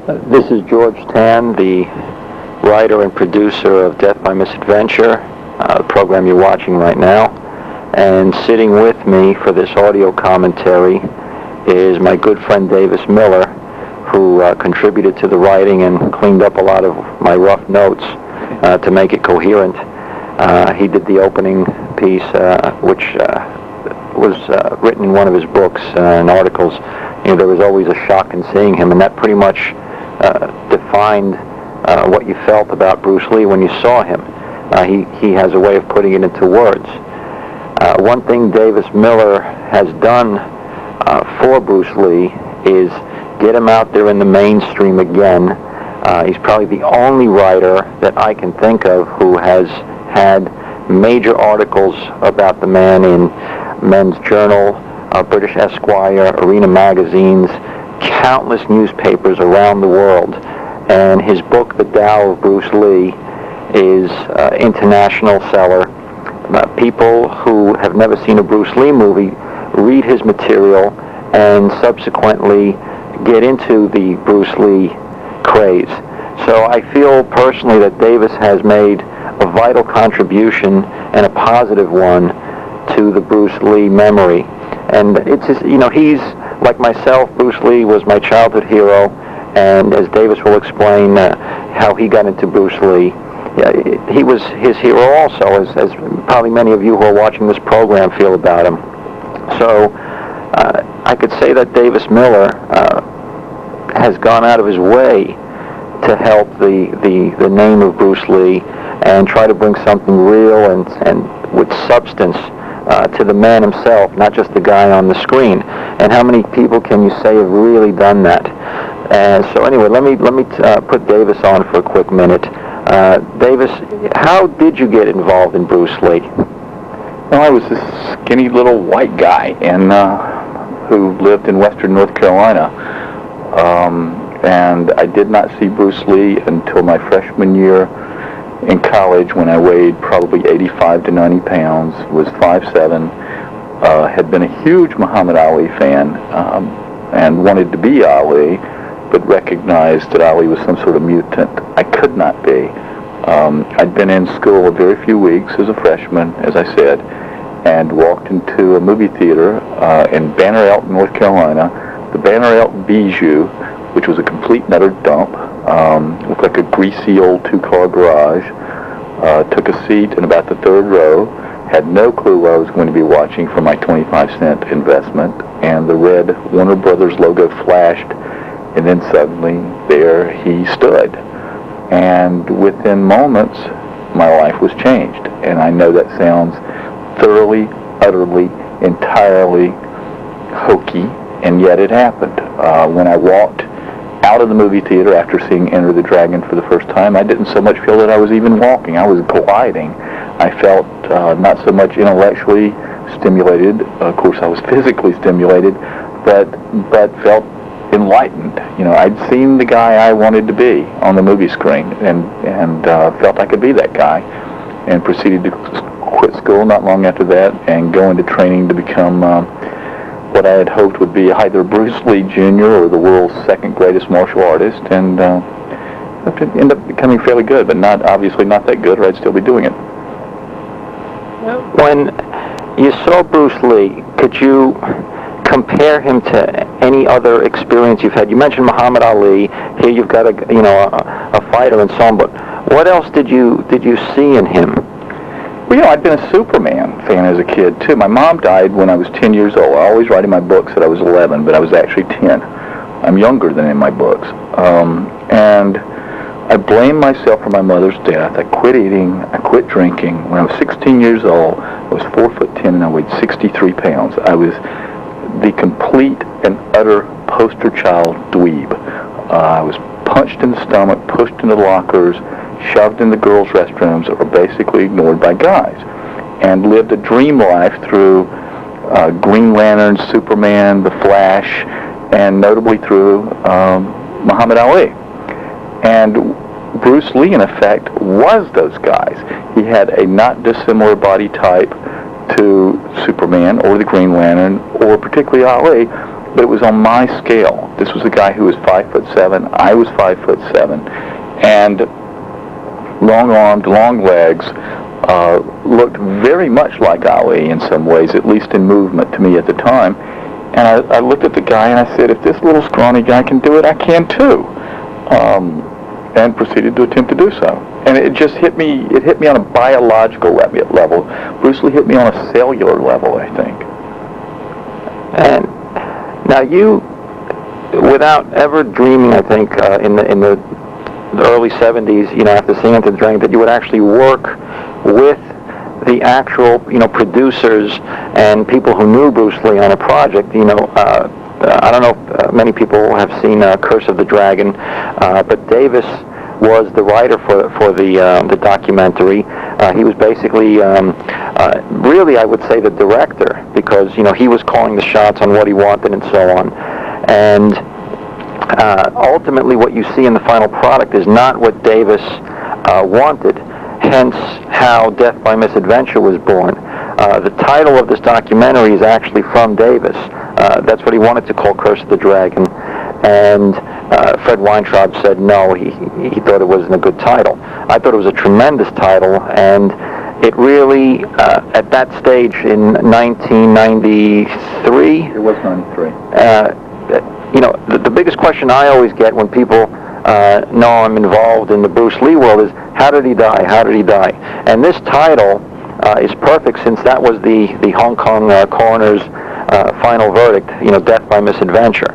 This is George Tan, the writer and producer of Death by Misadventure, the program you're watching right now. And sitting with me for this audio commentary is my good friend Davis Miller, who contributed to the writing and cleaned up a lot of my rough notes to make it coherent. He did the opening piece, which was written in one of his books and articles. You know, there was always a shock in seeing him, and that pretty much defined what you felt about Bruce Lee when you saw him. He has a way of putting it into words. One thing Davis Miller has done for Bruce Lee is get him out there in the mainstream again. He's probably the only writer that I can think of who has had major articles about the man in Men's Journal, British Esquire, Arena magazines, countless newspapers around the world. And his book, The Tao of Bruce Lee, is international seller. People who have never seen a Bruce Lee movie read his material and subsequently get into the Bruce Lee craze. So I feel personally that Davis has made a vital contribution, and a positive one, to the Bruce Lee memory. And it's just, you know, he's like myself. Bruce Lee was my childhood hero, and as Davis will explain how he got into Bruce Lee, he was his hero also, as probably many of you who are watching this program feel about him. So I could say that Davis Miller has gone out of his way to help the name of Bruce Lee and try to bring something real and with substance to the man himself, not just the guy on the screen. And how many people can you say have really done that? And so anyway, let me put Davis on for a quick minute. Davis, how did you get involved in Bruce Lee? Well, I was this skinny little white guy who lived in western North Carolina. And I did not see Bruce Lee until my freshman year in college, when I weighed probably 85 to 90 pounds, was 5'7", had been a huge Muhammad Ali fan, and wanted to be Ali, but recognized that Ali was some sort of mutant. I could not be. I'd been in school a very few weeks as a freshman, as I said, and walked into a movie theater in Banner Elk, North Carolina, the Banner Elk Bijou, which was a complete and utter dump. Looked like a greasy old two-car garage. Took a seat in about the third row. Had no clue what I was going to be watching for my 25-cent investment. And the red Warner Brothers logo flashed, and then suddenly there he stood. And within moments, my life was changed. And I know that sounds thoroughly, utterly, entirely hokey, and yet it happened. When I walked out of the movie theater after seeing Enter the Dragon for the first time, I didn't so much feel that I was even walking. I was gliding. I felt not so much intellectually stimulated. Of course, I was physically stimulated, but felt enlightened. You know, I'd seen the guy I wanted to be on the movie screen, and felt I could be that guy, and proceeded to quit school not long after that and go into training to become what I had hoped would be either Bruce Lee Jr. or the world's second greatest martial artist, and ended up becoming fairly good, but obviously not that good, or I'd still be doing it. When you saw Bruce Lee, could you compare him to any other experience you've had? You mentioned Muhammad Ali. Here you've got a fighter and so on, but what else did you see in him? Well, you know, I'd been a Superman fan as a kid, too. My mom died when I was 10 years old. I always write in my books that I was 11, but I was actually 10. I'm younger than in my books. And I blame myself for my mother's death. I quit eating. I quit drinking. When I was 16 years old, I was 4'10", and I weighed 63 pounds. I was the complete and utter poster child dweeb. I was punched in the stomach, pushed into lockers, shoved in the girls' restrooms, or basically ignored by guys, and lived a dream life through Green Lantern, Superman, The Flash, and notably through Muhammad Ali. And Bruce Lee, in effect, was those guys. He had a not dissimilar body type to Superman or the Green Lantern, or particularly Ali, but it was on my scale. This was a guy who was 5'7". I was 5'7", and long-armed, long legs, looked very much like Ali in some ways, at least in movement to me at the time. And I looked at the guy and I said, if this little scrawny guy can do it, I can too. And proceeded to attempt to do so. And it just hit me, it hit me on a biological level. Bruce Lee hit me on a cellular level, I think. And now you, without ever dreaming, I think, in the early 70s, after seeing Enter the Dragon, that you would actually work with the actual, producers and people who knew Bruce Lee on a project. I don't know if many people have seen Curse of the Dragon, but Davis was the writer for the documentary. He was basically, really, I would say, the director, because he was calling the shots on what he wanted and so on. And ultimately, what you see in the final product is not what Davis wanted. Hence, how Death by Misadventure was born. The title of this documentary is actually from Davis. That's what he wanted to call Curse of the Dragon, and Fred Weintraub said no, he thought it wasn't a good title. I thought it was a tremendous title, and it really, at that stage in 1993... It was 93. The biggest question I always get when people know I'm involved in the Bruce Lee world is, how did he die? How did he die? And this title is perfect, since that was the Hong Kong coroner's final verdict, Death by Misadventure.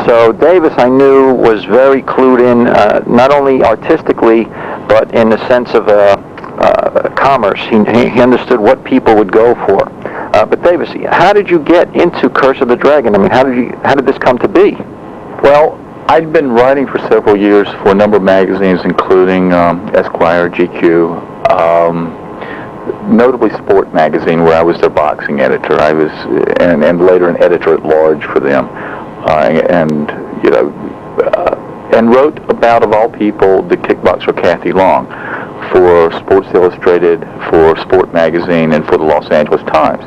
So Davis, I knew, was very clued in, not only artistically, but in the sense of commerce. He understood what people would go for. But Davis, how did you get into Curse of the Dragon? I mean, how did this come to be? Well, I'd been writing for several years for a number of magazines, including Esquire, GQ, notably Sport magazine, where I was their boxing editor. I was, and later an editor at large for them, and wrote about, of all people, the kickboxer Kathy Long for Sports Illustrated, for Sport magazine, and for the Los Angeles Times.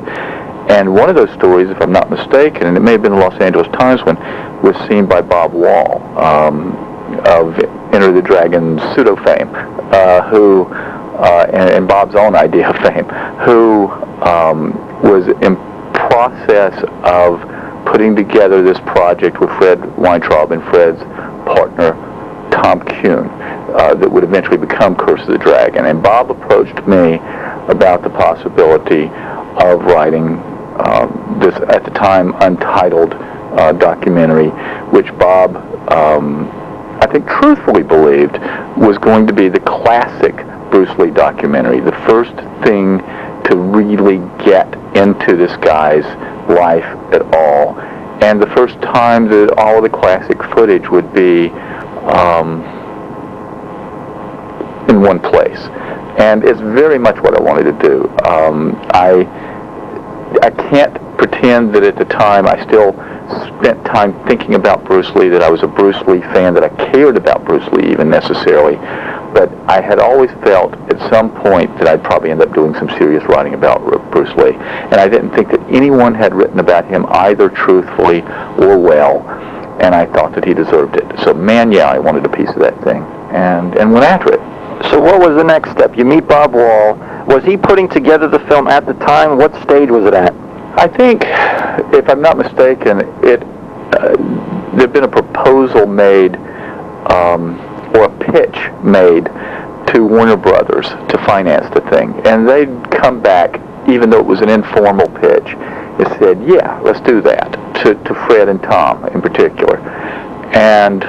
And one of those stories, if I'm not mistaken, and it may have been the Los Angeles Times one, was seen by Bob Wall of Enter the Dragon pseudo fame, and Bob's own idea of fame, who was in process of putting together this project with Fred Weintraub and Fred's partner, Tom Kuhn, that would eventually become Curse of the Dragon. And Bob approached me about the possibility of writing this, at the time, untitled documentary, which Bob, I think, truthfully believed was going to be the classic Bruce Lee documentary, the first thing to really get into this guy's life at all, and the first time that all of the classic footage would be in one place. And it's very much what I wanted to do. I can't pretend that at the time I still spent time thinking about Bruce Lee, that I was a Bruce Lee fan, that I cared about Bruce Lee even necessarily. But I had always felt at some point that I'd probably end up doing some serious writing about Bruce Lee. And I didn't think that anyone had written about him either truthfully or well. And I thought that he deserved it. So, man, yeah, I wanted a piece of that thing. And went after it. So what was the next step? You meet Bob Wall. Was he putting together the film at the time? What stage was it at? I think, if I'm not mistaken, there'd been a proposal made, or a pitch made to Warner Brothers to finance the thing. And they'd come back, even though it was an informal pitch, and said, yeah, let's do that, to Fred and Tom in particular. And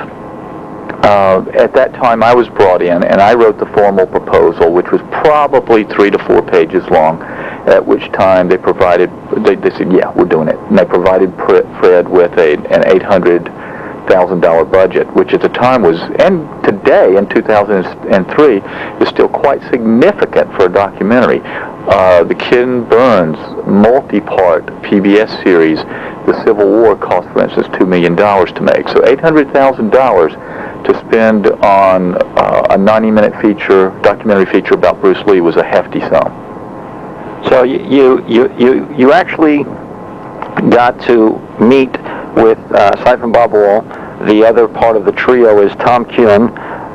at that time, I was brought in, and I wrote the formal proposal, which was probably 3 to 4 pages long, at which time they said, yeah, we're doing it. And they provided Fred with an $800,000 budget, which at the time was, and today, in 2003, is still quite significant for a documentary. The Ken Burns multi-part PBS series, The Civil War, cost, for instance, $2 million to make. So $800,000 to spend on a 90-minute documentary feature about Bruce Lee was a hefty sum. So you actually got to meet with, aside from Bob Wall, the other part of the trio is Tom Kuhn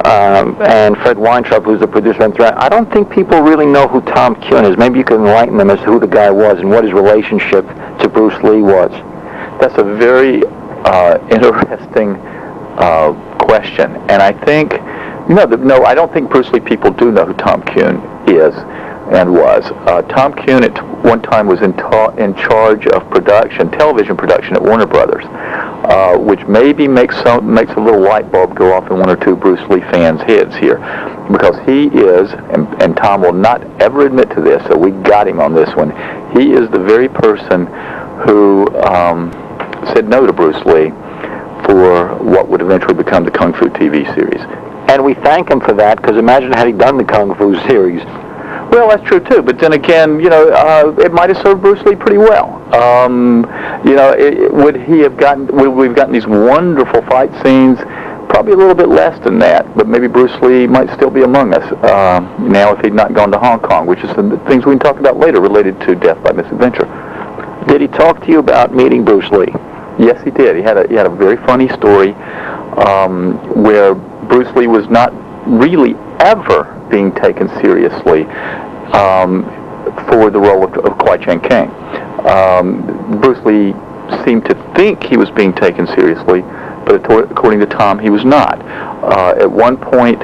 and Fred Weintraub, who's the producer on Threat. I don't think people really know who Tom Kuhn is. Maybe you can enlighten them as to who the guy was and what his relationship to Bruce Lee was. That's a very interesting question, and I think, no, I don't think Bruce Lee people do know who Tom Kuhn is and was. Tom Kuhn at one time was in charge of television production at Warner Brothers, which maybe makes a little light bulb go off in one or two Bruce Lee fans' heads here, because he is, and Tom will not ever admit to this, so we got him on this one, he is the very person who said no to Bruce Lee for what would eventually become the Kung Fu TV series. And we thank him for that, because imagine had he done the Kung Fu series. Well, that's true too. But then again, it might have served Bruce Lee pretty well. Would we've gotten these wonderful fight scenes? Probably a little bit less than that. But maybe Bruce Lee might still be among us now if he'd not gone to Hong Kong, which is the things we can talk about later related to Death by Misadventure. Did he talk to you about meeting Bruce Lee? Yes, he did. He had a very funny story where Bruce Lee was not really ever being taken seriously for the role of Kwai Chang Caine. Bruce Lee seemed to think he was being taken seriously, but according to Tom, he was not. At one point,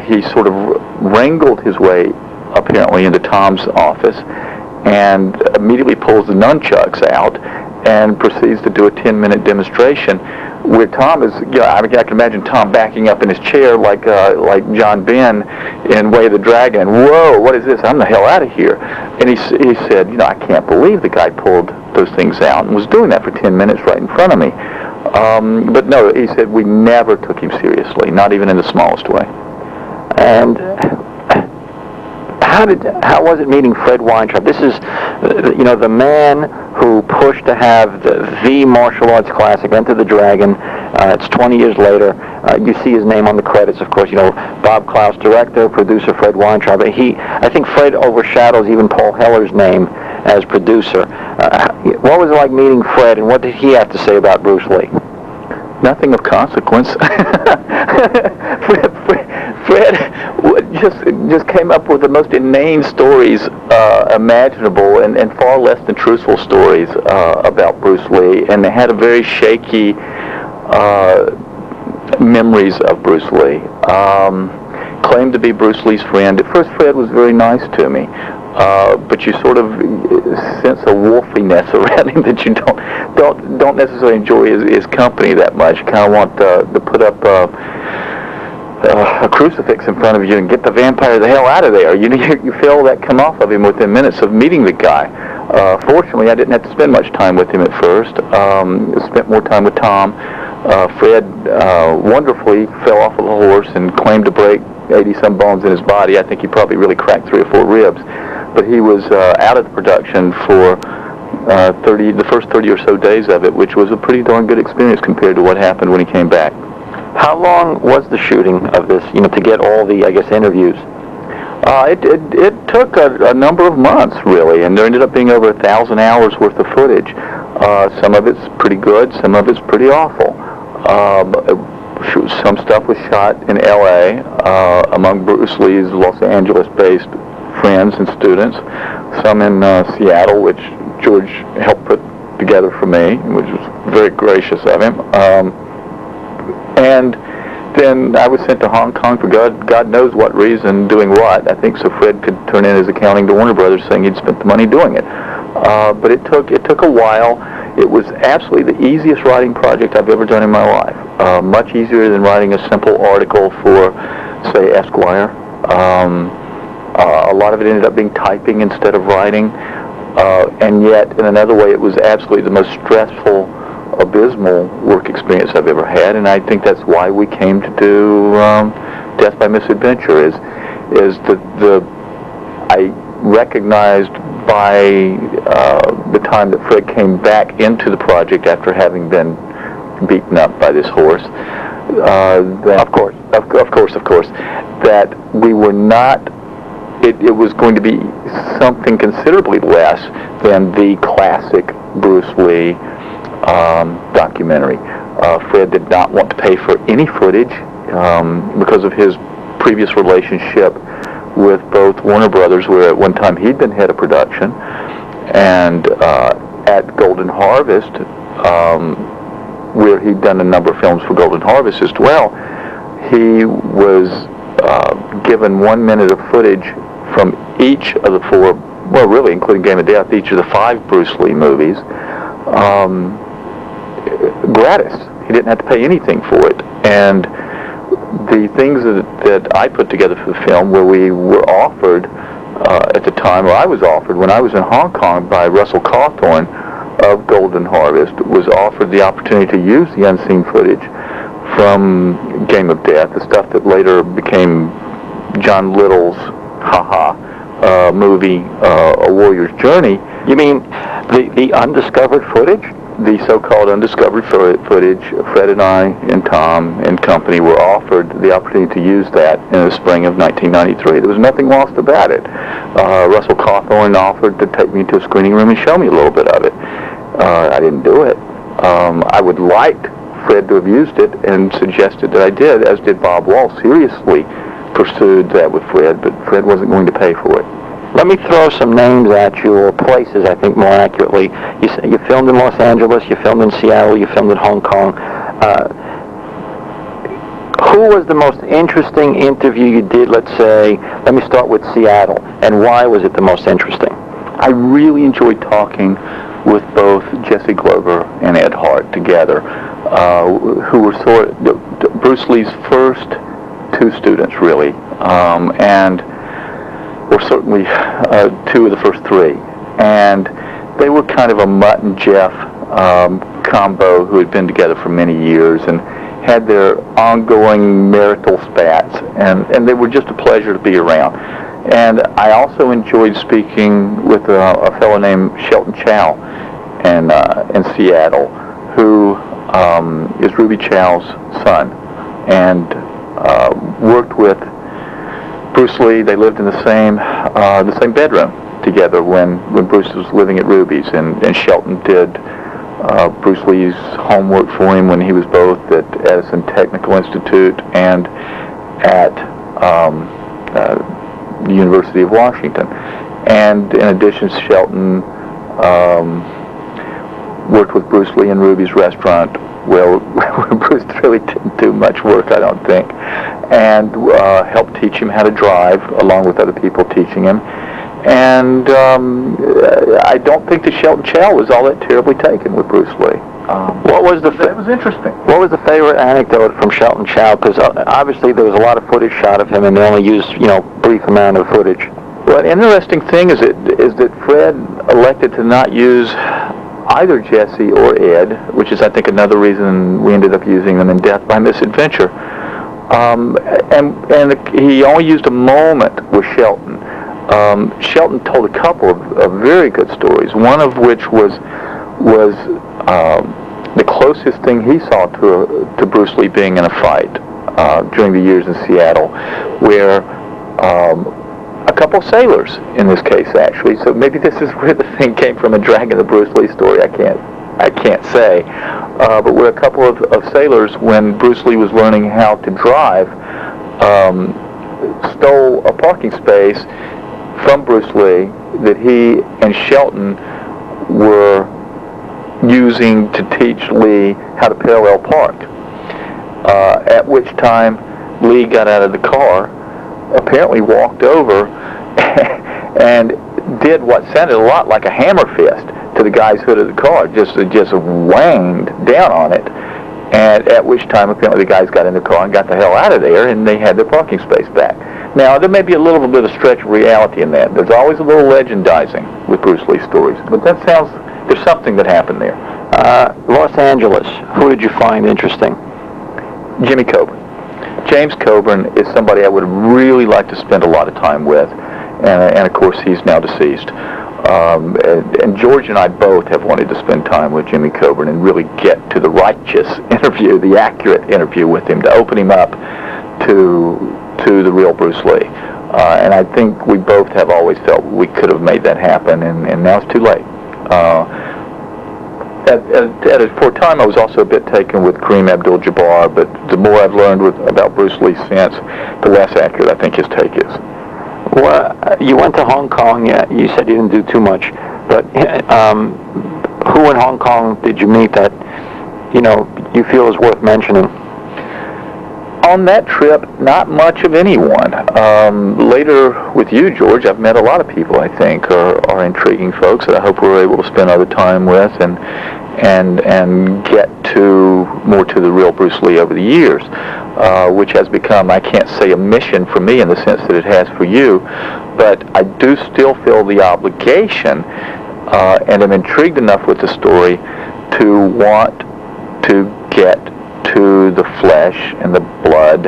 he sort of wrangled his way, apparently, into Tom's office and immediately pulls the nunchucks out and proceeds to do a 10-minute demonstration where Tom is, I can imagine Tom backing up in his chair like John Ben in Way of the Dragon. Whoa, what is this? I'm the hell out of here. And he said, I can't believe the guy pulled those things out and was doing that for 10 minutes right in front of me. But no, he said we never took him seriously, not even in the smallest way. And how was it meeting Fred Weintraub? This is, the man who pushed to have the martial arts classic, Enter the Dragon. It's 20 years later. You see his name on the credits, of course. Bob Klaus, director, producer Fred Weintraub. I think Fred overshadows even Paul Heller's name as producer. What was it like meeting Fred, and what did he have to say about Bruce Lee? Nothing of consequence. Fred just came up with the most inane stories imaginable, and far less than truthful stories about Bruce Lee, and they had a very shaky memories of Bruce Lee. Claimed to be Bruce Lee's friend. At first, Fred was very nice to me. But you sort of sense a wolfiness around him that you don't necessarily enjoy his company that much. You kind of want to put up a crucifix in front of you and get the vampire the hell out of there. You feel that come off of him within minutes of meeting the guy. Fortunately, I didn't have to spend much time with him at first. Spent more time with Tom. Fred wonderfully fell off of the horse and claimed to break 80-some bones in his body. I think he probably really cracked 3 or 4 ribs. But he was out of the production for the first 30 or so days of it, which was a pretty darn good experience compared to what happened when he came back. How long was the shooting of this, to get all the, interviews? It took a number of months, really, and there ended up being over 1,000 hours worth of footage. Some of it's pretty good, some of it's pretty awful. Some stuff was shot in L.A. Among Bruce Lee's Los Angeles-based friends and students. Some in Seattle, which George helped put together for me, which was very gracious of him. And then I was sent to Hong Kong for God knows what reason, doing what. I think so Fred could turn in his accounting to Warner Brothers saying he'd spent the money doing it. But it took a while. It was absolutely the easiest writing project I've ever done in my life. Much easier than writing a simple article for, say, Esquire. A lot of it ended up being typing instead of writing. And yet, in another way, it was absolutely the most stressful, abysmal work experience I've ever had. And I think that's why we came to do Death by Misadventure. Is I recognized by the time that Fred came back into the project after having been beaten up by this horse, that of course, that we were not. It was going to be something considerably less than the classic Bruce Lee documentary. Fred did not want to pay for any footage because of his previous relationship with both Warner Brothers, where at one time he'd been head of production, and at Golden Harvest, where he'd done a number of films for Golden Harvest as well. He was given 1 minute of footage from each of the four, well, really, including Game of Death, each of the 5 Bruce Lee movies, gratis. He didn't have to pay anything for it. And the things that I put together for the film, where we were offered at the time, or I was offered when I was in Hong Kong by Russell Cawthorn of Golden Harvest, was offered the opportunity to use the unseen footage from Game of Death, the stuff that later became John Little's movie, A Warrior's Journey. You mean the undiscovered footage? The so-called undiscovered footage. Fred and I and Tom and company were offered the opportunity to use that in the spring of 1993. There was nothing lost about it. Russell Cawthorn offered to take me to a screening room and show me a little bit of it. I didn't do it. I would like Fred to have used it and suggested that I did, as did Bob Wall. Seriously pursued that with Fred, but Fred wasn't going to pay for it. Let me throw some names at you, or places, I think more accurately. You filmed in Los Angeles, you filmed in Seattle, you filmed in Hong Kong. Who was the most interesting interview you did, let's say, let me start with Seattle, and why was it the most interesting? I really enjoyed talking with both Jesse Glover and Ed Hart together, who were Bruce Lee's first 2 students, really, and were certainly 2 of the first 3. And they were kind of a Mutt and Jeff combo who had been together for many years and had their ongoing marital spats, and they were just a pleasure to be around. And I also enjoyed speaking with a fellow named Shelton Chow in Seattle, who is Ruby Chow's son, and worked with Bruce Lee. They lived in the same bedroom together when Bruce was living at Ruby's, and Shelton did Bruce Lee's homework for him when he was both at Edison Technical Institute and at the University of Washington. And in addition, Shelton worked with Bruce Lee in Ruby's restaurant, where Bruce really didn't do much work, I don't think, and helped teach him how to drive, along with other people teaching him. And I don't think that Shelton Chow was all that terribly taken with Bruce Lee. That was interesting. What was the favorite anecdote from Shelton Chow? Because obviously there was a lot of footage shot of him, and they only used, brief amount of footage. Well, an interesting thing is that Fred elected to not use either Jesse or Ed, which is, I think, another reason we ended up using them in Death by Misadventure. And he only used a moment with Shelton. Shelton told a couple of very good stories, one of which was the closest thing he saw to Bruce Lee being in a fight during the years in Seattle, where a couple sailors, in this case, actually, so maybe this is where the thing came from, a dragging the Bruce Lee story, I can't say, but where a couple of sailors, when Bruce Lee was learning how to drive, stole a parking space from Bruce Lee that he and Shelton were using to teach Lee how to parallel park, at which time Lee got out of the car, apparently walked over, and did what sounded a lot like a hammer fist to the guy's hood of the car, just whanged down on it, and at which time apparently the guys got in the car and got the hell out of there, and they had their parking space back. Now, there may be a little bit of stretch of reality in that. There's always a little legendizing with Bruce Lee stories, but there's something that happened there. Los Angeles, who did you find interesting? Jimmy Coburn. James Coburn is somebody I would really like to spend a lot of time with, and of course he's now deceased. And George and I both have wanted to spend time with Jimmy Coburn and really get to the righteous interview, the accurate interview with him, to open him up to the real Bruce Lee. And I think we both have always felt we could have made that happen, and now it's too late. For a time, I was also a bit taken with Kareem Abdul-Jabbar, but the more I've learned about Bruce Lee since, the less accurate I think his take is. Well, you went to Hong Kong. Yeah, you said you didn't do too much, but who in Hong Kong did you meet that you feel is worth mentioning? On that trip, not much of anyone. Later with you, George, I've met a lot of people I think are intriguing folks that I hope we're able to spend other time with and get more to the real Bruce Lee over the years, which has become, I can't say a mission for me in the sense that it has for you, but I do still feel the obligation and am intrigued enough with the story to want to get to the flesh and the blood,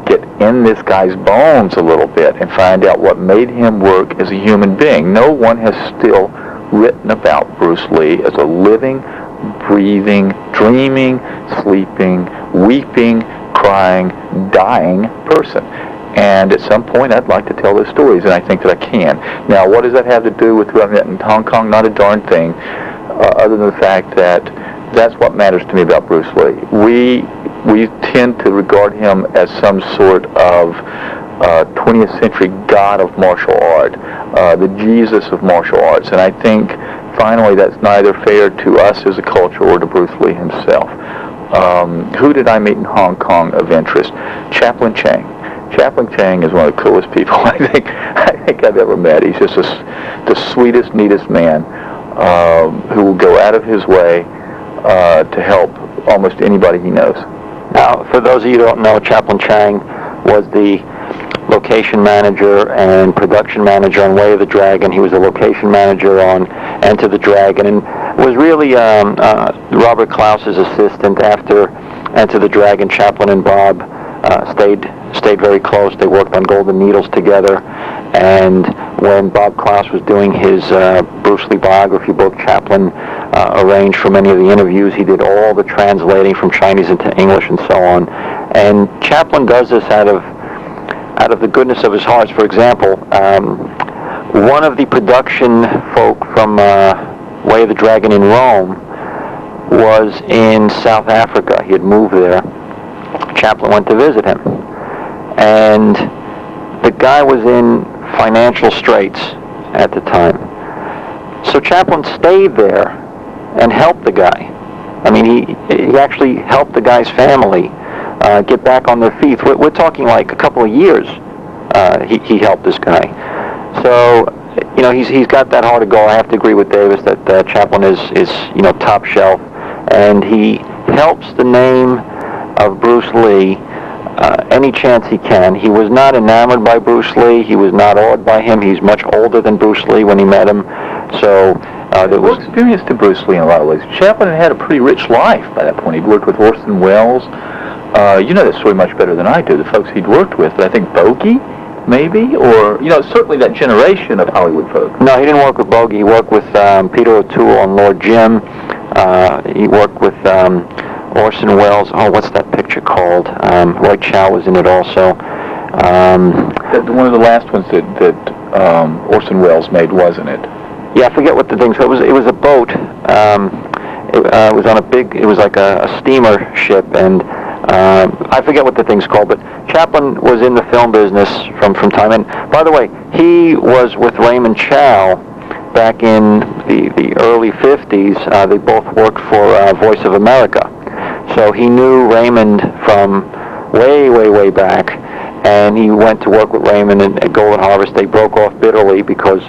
get in this guy's bones a little bit and find out what made him work as a human being. No one has still written about Bruce Lee as a living, breathing, dreaming, sleeping, weeping, crying, dying person. And at some point, I'd like to tell those stories, and I think that I can. Now, what does that have to do with who I met in Hong Kong? Not a darn thing, other than the fact that that's what matters to me about Bruce Lee. We tend to regard him as some sort of 20th century god of martial art, the Jesus of martial arts, and I think finally that's neither fair to us as a culture or to Bruce Lee himself. Who did I meet in Hong Kong of interest? Chaplin Chang. Chaplin Chang is one of the coolest people I think I've ever met. He's just the sweetest, neatest man who will go out of his way to help almost anybody he knows. Now, for those of you who don't know, Chaplin Chang was the location manager and production manager on Way of the Dragon. He was the location manager on Enter the Dragon, and was really Robert Klaus's assistant after Enter the Dragon. Chaplin and Bob stayed very close. They worked on Golden Needles together, and when Bob Klaus was doing his Bruce Lee biography book, Chaplin arranged for many of the interviews. He did all the translating from Chinese into English and so on. And Chaplin does this out of the goodness of his heart. For example, one of the production folk from Way of the Dragon in Rome was in South Africa. He had moved there. Chaplin went to visit him, and the guy was in financial straits at the time. So Chaplin stayed there and helped the guy. I mean, he actually helped the guy's family get back on their feet. We're talking like a couple of years he helped this guy. So, he's got that heart of gold. I have to agree with Davis that Chaplin is top shelf, and he helps the name of Bruce Lee any chance he can. He was not enamored by Bruce Lee. He was not awed by him. He's much older than Bruce Lee when he met him. So there was experience to Bruce Lee in a lot of ways. Chaplin had a pretty rich life by that point. He'd worked with Orson Welles. You know that story much better than I do, the folks he'd worked with. But I think Bogey, maybe, or certainly that generation of Hollywood folks. No, he didn't work with Bogey. He worked with Peter O'Toole and Lord Jim. He worked with Orson Welles. Oh, what's that picture called? Roy Chow was in it also. One of the last ones that Orson Welles made, wasn't it? Yeah, I forget what the thing. So it was a boat. It was on it was like a steamer ship, and I forget what the thing's called. But Chaplin was in the film business from time. And by the way, he was with Raymond Chow back in the early 50s. They both worked for Voice of America. So he knew Raymond from way back, and he went to work with Raymond at Golden Harvest. They broke off bitterly because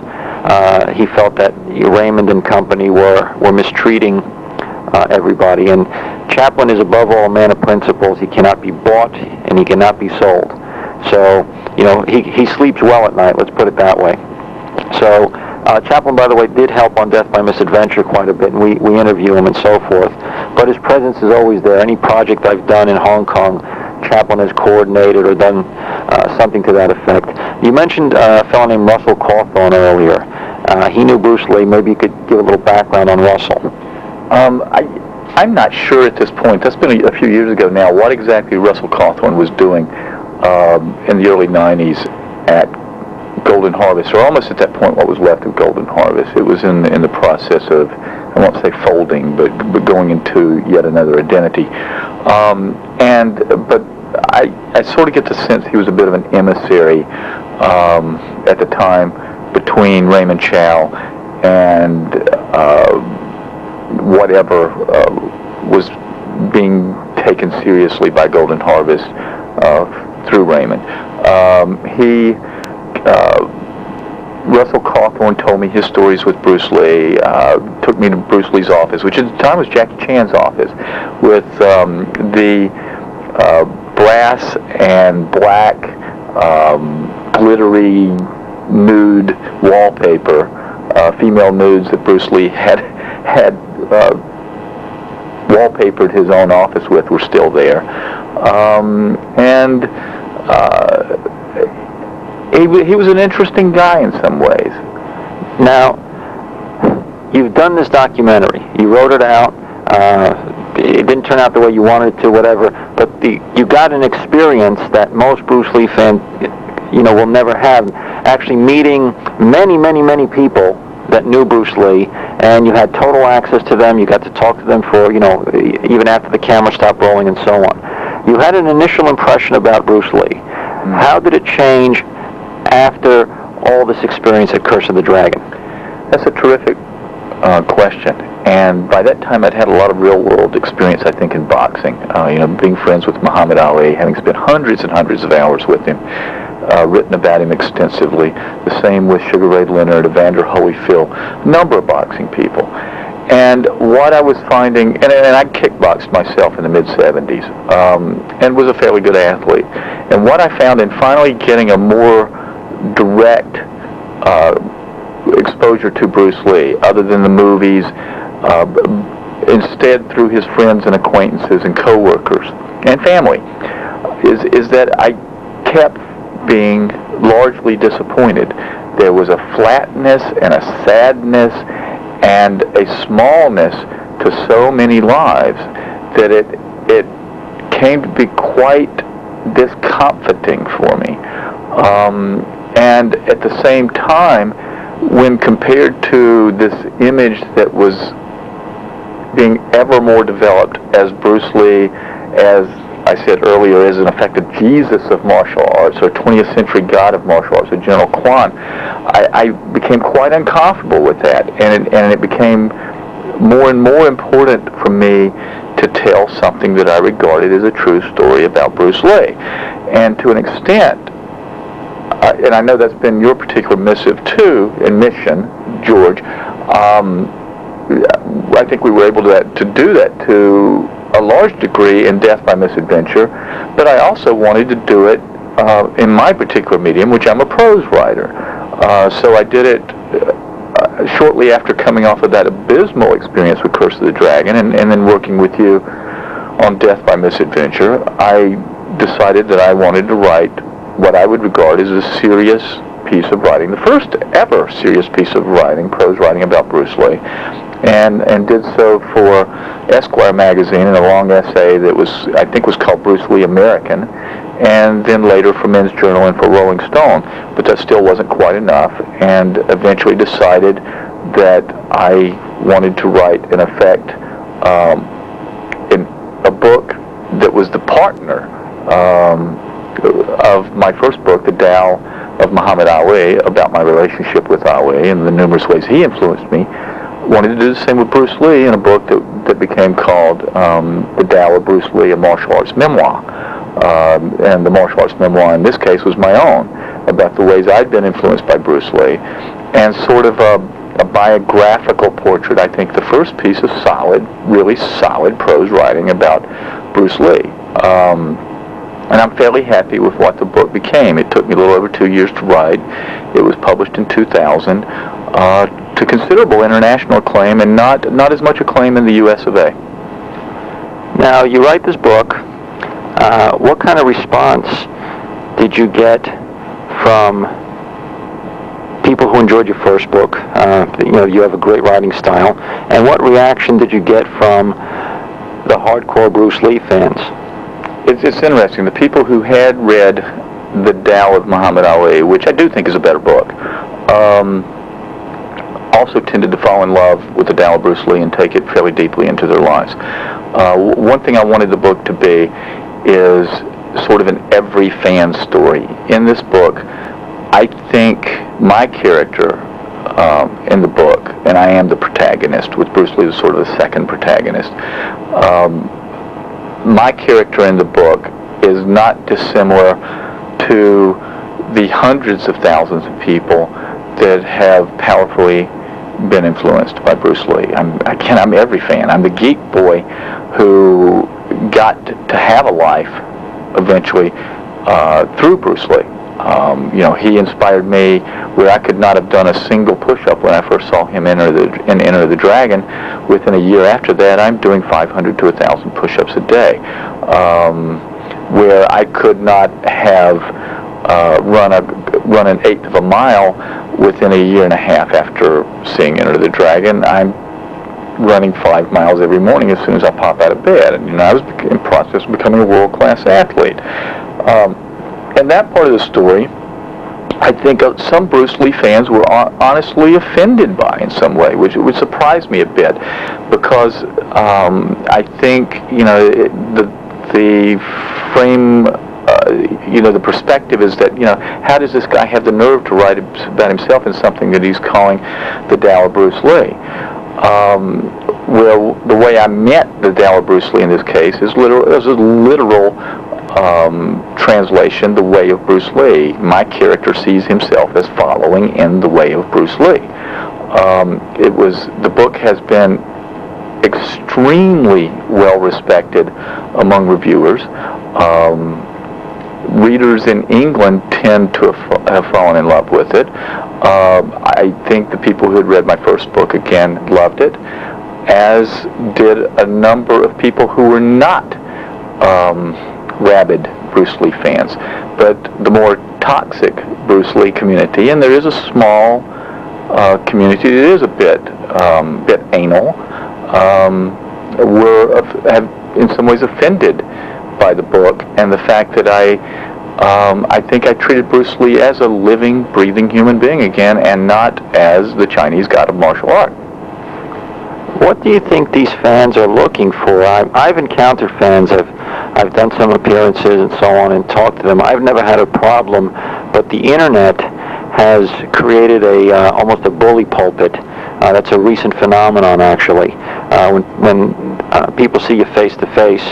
he felt that Raymond and company were mistreating everybody. And Chaplin is above all a man of principles. He cannot be bought and he cannot be sold. So, he sleeps well at night, let's put it that way. So Chaplin, by the way, did help on Death by Misadventure quite a bit, and we interview him and so forth. But his presence is always there. Any project I've done in Hong Kong, Chaplin has coordinated or done something to that effect. You mentioned a fellow named Russell Cawthorn earlier. He knew Bruce Lee. Maybe you could give a little background on Russell. I'm not sure at this point. That's been a few years ago now. What exactly Russell Cawthorn was doing in the early 90s at Golden Harvest, or almost at that point what was left of Golden Harvest. It was in the process of I won't say folding, but going into yet another identity. But I sort of get the sense he was a bit of an emissary at the time between Raymond Chow and whatever was being taken seriously by Golden Harvest through Raymond. Russell Cawthorne told me his stories with Bruce Lee, took me to Bruce Lee's office, which at the time was Jackie Chan's office, with the brass and black glittery nude wallpaper, female nudes that Bruce Lee had wallpapered his own office with were still there. He was an interesting guy in some ways. Now, you've done this documentary. You wrote it out. It didn't turn out the way you wanted it to, whatever. But you got an experience that most Bruce Lee fans, will never have. Actually meeting many, many, many people that knew Bruce Lee, and you had total access to them. You got to talk to them for, even after the camera stopped rolling and so on. You had an initial impression about Bruce Lee. How did it change after all this experience at Curse of the Dragon? That's a terrific question. And by that time, I'd had a lot of real-world experience, I think, in boxing. Being friends with Muhammad Ali, having spent hundreds and hundreds of hours with him, written about him extensively. The same with Sugar Ray Leonard, Evander Holyfield, a number of boxing people. And what I was finding, and I kickboxed myself in the mid-'70s, and was a fairly good athlete. And what I found in finally getting a more direct exposure to Bruce Lee, other than the movies, instead through his friends and acquaintances and co-workers and family, is that I kept being largely disappointed. There was a flatness and a sadness and a smallness to so many lives that it came to be quite discomforting for me. And at the same time, when compared to this image that was being ever more developed as Bruce Lee, as I said earlier, as in effect a Jesus of martial arts, or 20th century god of martial arts, or General Kwan, I became quite uncomfortable with that, and it became more and more important for me to tell something that I regarded as a true story about Bruce Lee. And to an extent, and I know that's been your particular missive too, and mission, George, I think we were able to do that to a large degree in Death by Misadventure, but I also wanted to do it in my particular medium, which I'm a prose writer. So I did it shortly after coming off of that abysmal experience with Curse of the Dragon, and then working with you on Death by Misadventure. I decided that I wanted to write what I would regard as a serious piece of writing, the first ever serious piece of writing, prose writing about Bruce Lee, and did so for Esquire magazine in a long essay that I think was called Bruce Lee American, and then later for Men's Journal and for Rolling Stone. But that still wasn't quite enough, and eventually decided that I wanted to write, in effect, in a book that was the partner of my first book, The Tao of Muhammad Ali, about my relationship with Ali and the numerous ways he influenced me. Wanted to do the same with Bruce Lee in a book that became called The Tao of Bruce Lee, a martial arts memoir. And the martial arts memoir in this case was my own, about the ways I'd been influenced by Bruce Lee, and sort of a biographical portrait, I think the first piece of solid, really solid prose writing about Bruce Lee. And I'm fairly happy with what the book became. It took me a little over 2 years to write. It was published in 2000 to considerable international acclaim, and not as much acclaim in the US of A. Now, you write this book. What kind of response did you get from people who enjoyed your first book? You have a great writing style. And what reaction did you get from the hardcore Bruce Lee fans? It's interesting. The people who had read The Tao of Muhammad Ali, which I do think is a better book, also tended to fall in love with the Tao of Bruce Lee and take it fairly deeply into their lives. One thing I wanted the book to be is sort of an every fan story. In this book, I think my character in the book, and I am the protagonist, with Bruce Lee as sort of the second protagonist, my character in the book is not dissimilar to the hundreds of thousands of people that have powerfully been influenced by Bruce Lee. I'm every fan. I'm the geek boy who got to have a life eventually through Bruce Lee. He inspired me where I could not have done a single push-up when I first saw him enter the Dragon. Within a year after that, I'm doing 500 to 1,000 push-ups a day. Where I could not have run an eighth of a mile within a year and a half after seeing Enter the Dragon, I'm running 5 miles every morning as soon as I pop out of bed. And I was in process of becoming a world-class athlete. And that part of the story, I think some Bruce Lee fans were honestly offended by in some way, which would surprise me a bit, because I think the frame, the perspective is that how does this guy have the nerve to write about himself in something that he's calling the Tao of Bruce Lee? Well, the way I meant the Tao of Bruce Lee in this case is a literal translation, the way of Bruce Lee. My character sees himself as following in the way of Bruce Lee. The book has been extremely well respected among reviewers. Readers in England tend to have fallen in love with it. I think the people who had read my first book, again, loved it, as did a number of people who were not rabid Bruce Lee fans, but the more toxic Bruce Lee community, and there is a small community that is a bit anal, have in some ways offended by the book and the fact that I think I treated Bruce Lee as a living, breathing human being again, and not as the Chinese god of martial art. What do you think these fans are looking for? I've encountered fans. I've done some appearances and so on and talked to them. I've never had a problem, but the internet has created almost a bully pulpit. That's a recent phenomenon, actually. When people see you face to face,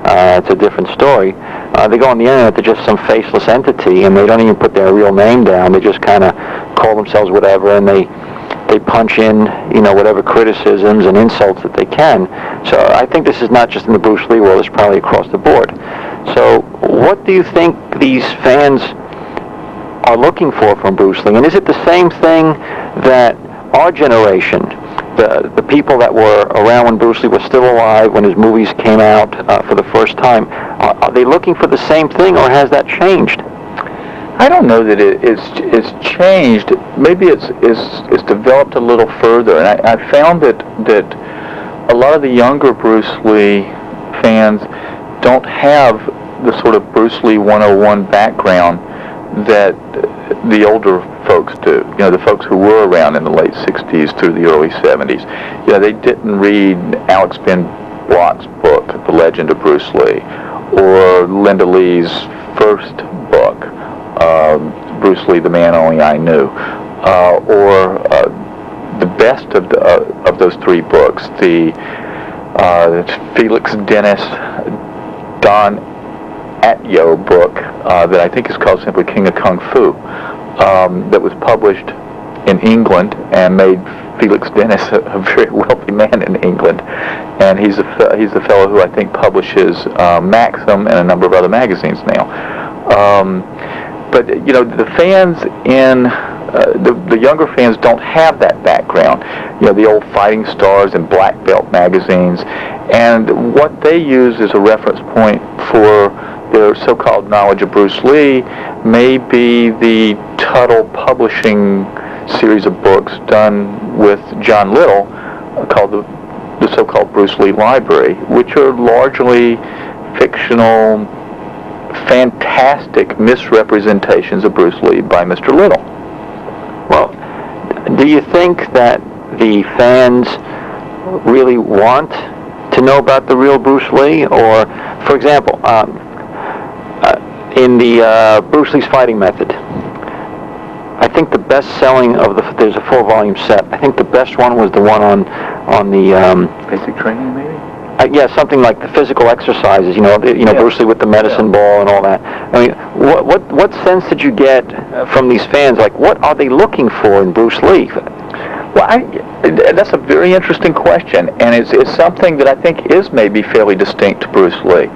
it's a different story. They go on the internet, they're just some faceless entity, and they don't even put their real name down. They just kind of call themselves whatever, and they punch in, whatever criticisms and insults that they can. So I think this is not just in the Bruce Lee world, it's probably across the board. So what do you think these fans are looking for from Bruce Lee? And is it the same thing that our generation, the people that were around when Bruce Lee was still alive, when his movies came out for the first time, are they looking for the same thing, or has that changed? I don't know that it's changed. Maybe it's developed a little further, and I found that a lot of the younger Bruce Lee fans don't have the sort of Bruce Lee 101 background that the older folks do. The folks who were around in the late 60s through the early 70s. They didn't read Alex Ben Block's book, The Legend of Bruce Lee, or Linda Lee's first book, Bruce Lee, The Man Only I Knew, or the best of those three books, the Felix Dennis, Don Atyo book that I think is called simply King of Kung Fu, that was published in England and made Felix Dennis a very wealthy man in England, and he's the fellow who I think publishes Maxim and a number of other magazines now. But the fans in the younger fans don't have that background. The old Fighting Stars and Black Belt magazines, and what they use as a reference point for their so-called knowledge of Bruce Lee may be the Tuttle Publishing series of books done with John Little called the so-called Bruce Lee Library, which are largely fictional, fantastic misrepresentations of Bruce Lee by Mr. Little. Well, Do you think that the fans really want to know about the real Bruce Lee? Or, for example, in the Bruce Lee's Fighting Method, I think the best selling of there's a 4-volume set. I think the best one was the one on the basic training, maybe. Yeah, something like the physical exercises. Bruce Lee with the medicine ball and all that. I mean, what sense did you get from these fans? Like, what are they looking for in Bruce Lee? Well, that's a very interesting question, and it's something that I think is maybe fairly distinct to Bruce Lee.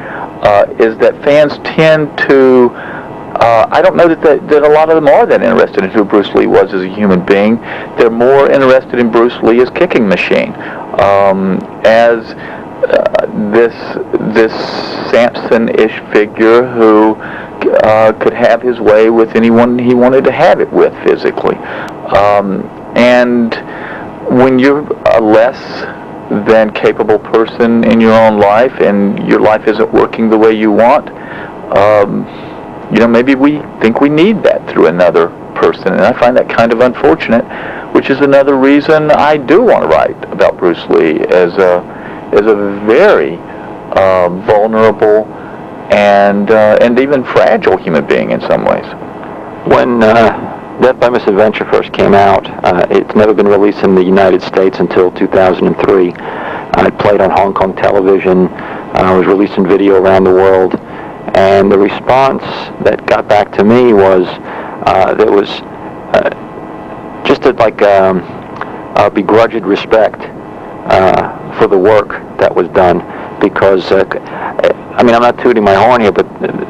Is that fans tend to, I don't know that a lot of them are that interested in who Bruce Lee was as a human being. They're more interested in Bruce Lee as kicking machine, as this Samson-ish figure who could have his way with anyone he wanted to have it with physically. And when you're a less than capable person in your own life and your life isn't working the way you want, maybe we think we need that through another person, and I find that kind of unfortunate, which is another reason I do want to write about Bruce Lee as a very vulnerable and even fragile human being in some ways. When Death by Misadventure first came out, it's never been released in the United States until 2003. It played on Hong Kong television, was released in video around the world, and the response that got back to me was there was just a begrudged respect for the work that was done, because I'm not tooting my horn here, but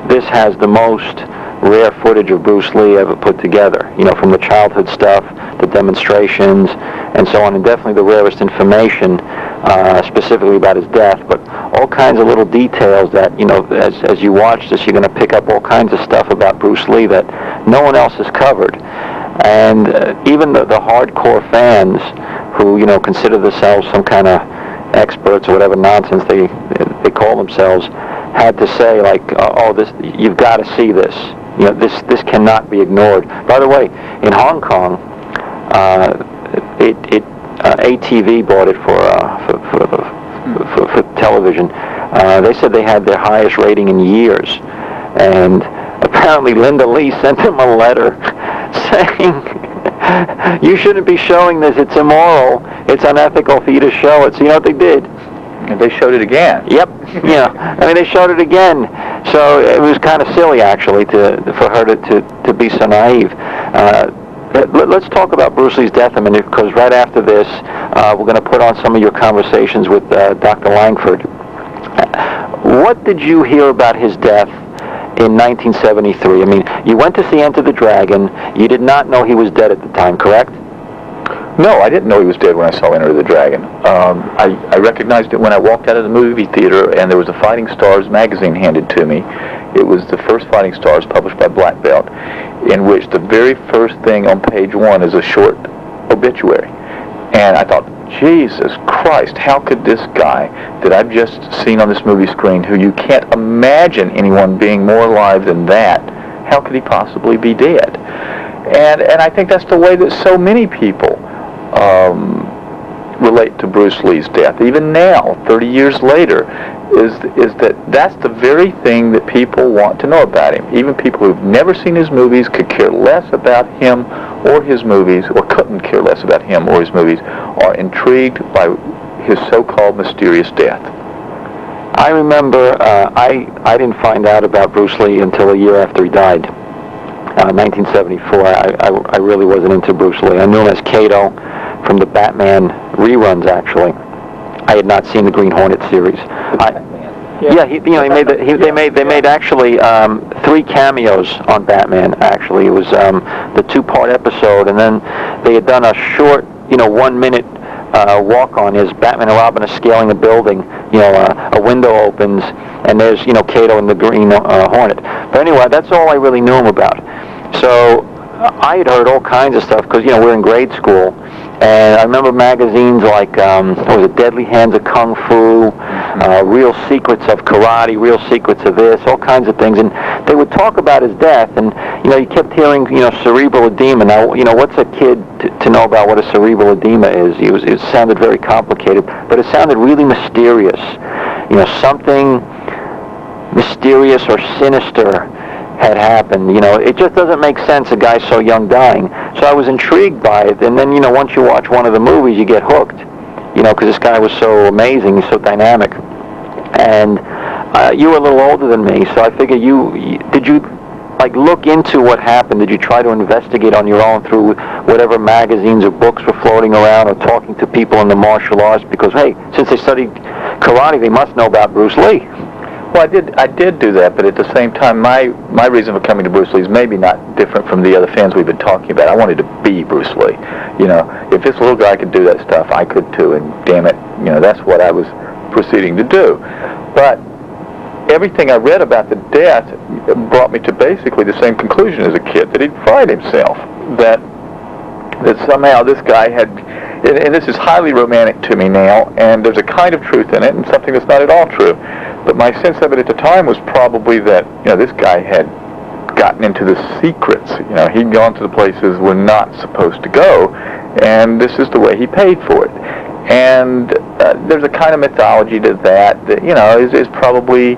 this has the most rare footage of Bruce Lee ever put together, from the childhood stuff, the demonstrations, and so on, and definitely the rarest information specifically about his death, but all kinds of little details that, as you watch this, you're going to pick up all kinds of stuff about Bruce Lee that no one else has covered. And even the hardcore fans who, consider themselves some kind of experts or whatever nonsense they call themselves, had to say, like, you've got to see this. This cannot be ignored. By the way, in Hong Kong, ATV bought it for television. They said they had their highest rating in years, and apparently Linda Lee sent them a letter saying, "You shouldn't be showing this. It's immoral. It's unethical for you to show it." So you know what they did? And they showed it again. Yep. They showed it again. So it was kind of silly, actually, for her to be so naive. Let's talk about Bruce Lee's death a minute, because right after this, we're going to put on some of your conversations with Dr. Langford. What did you hear about his death in 1973? I mean, you went to see Enter the Dragon. You did not know he was dead at the time, correct? No, I didn't know he was dead when I saw Enter the Dragon. I recognized it when I walked out of the movie theater and there was a Fighting Stars magazine handed to me. It was the first Fighting Stars published by Black Belt, in which the very first thing on page 1 is a short obituary. And I thought, Jesus Christ, how could this guy that I've just seen on this movie screen, who you can't imagine anyone being more alive than that, how could he possibly be dead? And I think that's the way that so many people relate to Bruce Lee's death. Even now, 30 years later, is that's the very thing that people want to know about him. Even people who've never seen his movies could care less about him or his movies, or couldn't care less about him or his movies, are intrigued by his so-called mysterious death. I remember I didn't find out about Bruce Lee until a year after he died. 1974. I really wasn't into Bruce Lee. I knew him as Kato from the Batman reruns. Actually, I had not seen the Green Hornet series. They made actually 3 cameos on Batman. Actually, it was the 2-part episode, and then they had done a short, 1-minute walk on as Batman and Robin are scaling a building. A window opens, and there's Kato and the Green Hornet. But anyway, that's all I really knew him about. So I had heard all kinds of stuff because we're in grade school, and I remember magazines like what was it, Deadly Hands of Kung Fu, real secrets of karate, real secrets of this, all kinds of things. And they would talk about his death, and you kept hearing cerebral edema. Now what's a kid to know about what a cerebral edema is? It sounded very complicated, but it sounded really mysterious. Something mysterious or sinister had happened. It just doesn't make sense, a guy so young dying. So I was intrigued by it, and then once you watch one of the movies, you get hooked. Because this guy was so amazing, he's so dynamic. And you were a little older than me, so I figure did you look into what happened? Did you try to investigate on your own through whatever magazines or books were floating around, or talking to people in the martial arts? Because hey, since they studied karate, they must know about Bruce Lee. Well, I did do that, but at the same time, my reason for coming to Bruce Lee is maybe not different from the other fans we've been talking about. I wanted to be Bruce Lee. If this little guy could do that stuff, I could too, and damn it, that's what I was proceeding to do. But everything I read about the death brought me to basically the same conclusion as a kid, that he'd fried himself, that somehow this guy had, and this is highly romantic to me now, and there's a kind of truth in it, and something that's not at all true. But my sense of it at the time was probably that, this guy had gotten into the secrets. He'd gone to the places we're not supposed to go, and this is the way he paid for it. And there's a kind of mythology to that is probably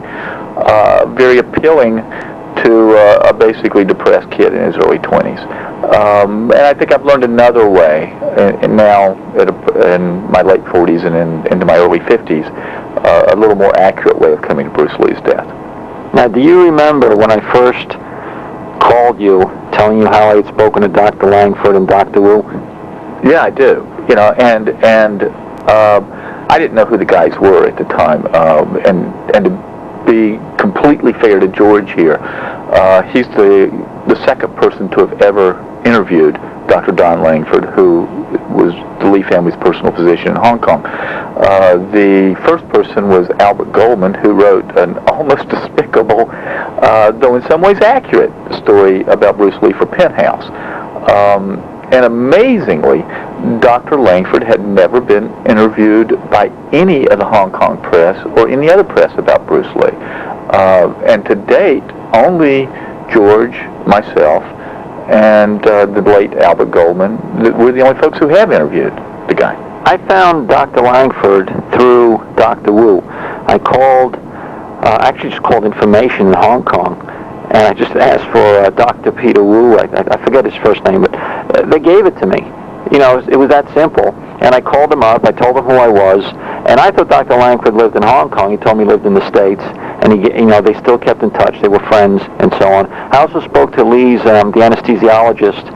very appealing to a basically depressed kid in his early 20s. And I think I've learned another way, and now in my late 40s and into my early 50s, a little more accurate way of coming to Bruce Lee's death. Now, do you remember when I first called you, telling you how I had spoken to Dr. Langford and Dr. Wu? Yeah, I do. And I didn't know who the guys were at the time, and to be completely fair to George here, he's the second person to have ever interviewed Dr. Don Langford, who was the Lee family's personal physician in Hong Kong. The first person was Albert Goldman, who wrote an almost despicable, though in some ways accurate, story about Bruce Lee for Penthouse. And amazingly, Dr. Langford had never been interviewed by any of the Hong Kong press or any other press about Bruce Lee. And to date, only George, myself, and the late Albert Goldman were the only folks who have interviewed the guy. I found Dr. Langford through Dr. Wu. I actually just called information in Hong Kong, and I just asked for Dr. Peter Wu. I forget his first name, but they gave it to me. It was that simple. And I called him up. I told him who I was, and I thought Dr. Langford lived in Hong Kong. He told me he lived in the States, and they still kept in touch. They were friends, and so on. I also spoke to Lee's, the anesthesiologist,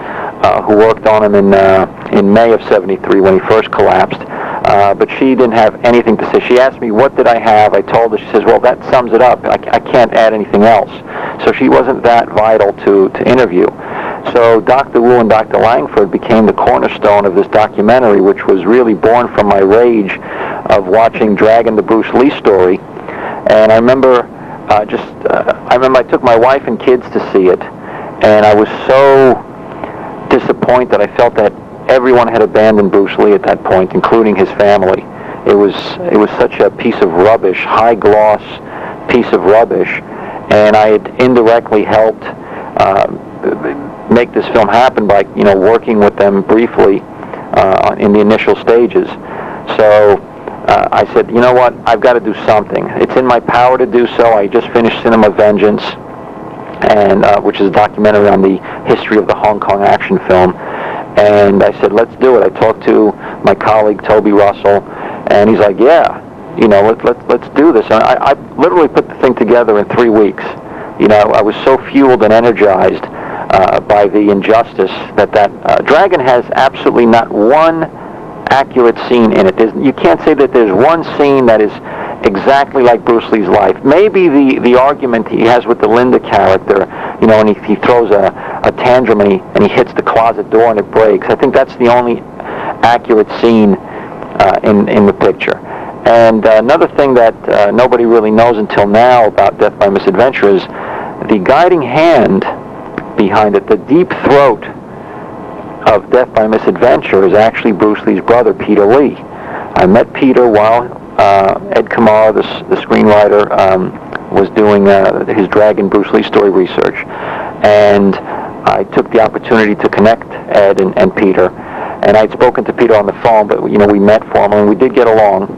who worked on him in May of '73 when he first collapsed. But she didn't have anything to say. She asked me, what did I have? I told her. She says, well, that sums it up. I can't add anything else. So she wasn't that vital to interview. So Dr. Wu and Dr. Langford became the cornerstone of this documentary, which was really born from my rage of watching Dragon, the Bruce Lee story. And I remember I took my wife and kids to see it, and I was so disappointed. I felt that everyone had abandoned Bruce Lee at that point, including his family. It was such a piece of rubbish, high gloss piece of rubbish, and I had indirectly helped make this film happen by working with them briefly in the initial stages. So I said, you know what, I've got to do something. It's in my power to do so. I just finished Cinema Vengeance, and which is a documentary on the history of the Hong Kong action film. And I said, let's do it. I talked to my colleague Toby Russell, and he's like, yeah, let's do this. And I literally put the thing together in 3 weeks. I was so fueled and energized by the injustice that Dragon has absolutely not one accurate scene in it. You can't say that there's one scene that is exactly like Bruce Lee's life. Maybe the argument he has with the Linda character, and he throws a tantrum and he hits the closet door and it breaks. I think that's the only accurate scene in the picture. And another thing that nobody really knows until now about Death by Misadventure is the guiding hand behind it, the deep throat of Death by Misadventure, is actually Bruce Lee's brother, Peter Lee. I met Peter while Ed Kamara, the screenwriter, was doing his Dragon Bruce Lee story research, and I took the opportunity to connect Ed and Peter. And I'd spoken to Peter on the phone, but we met formally, and we did get along.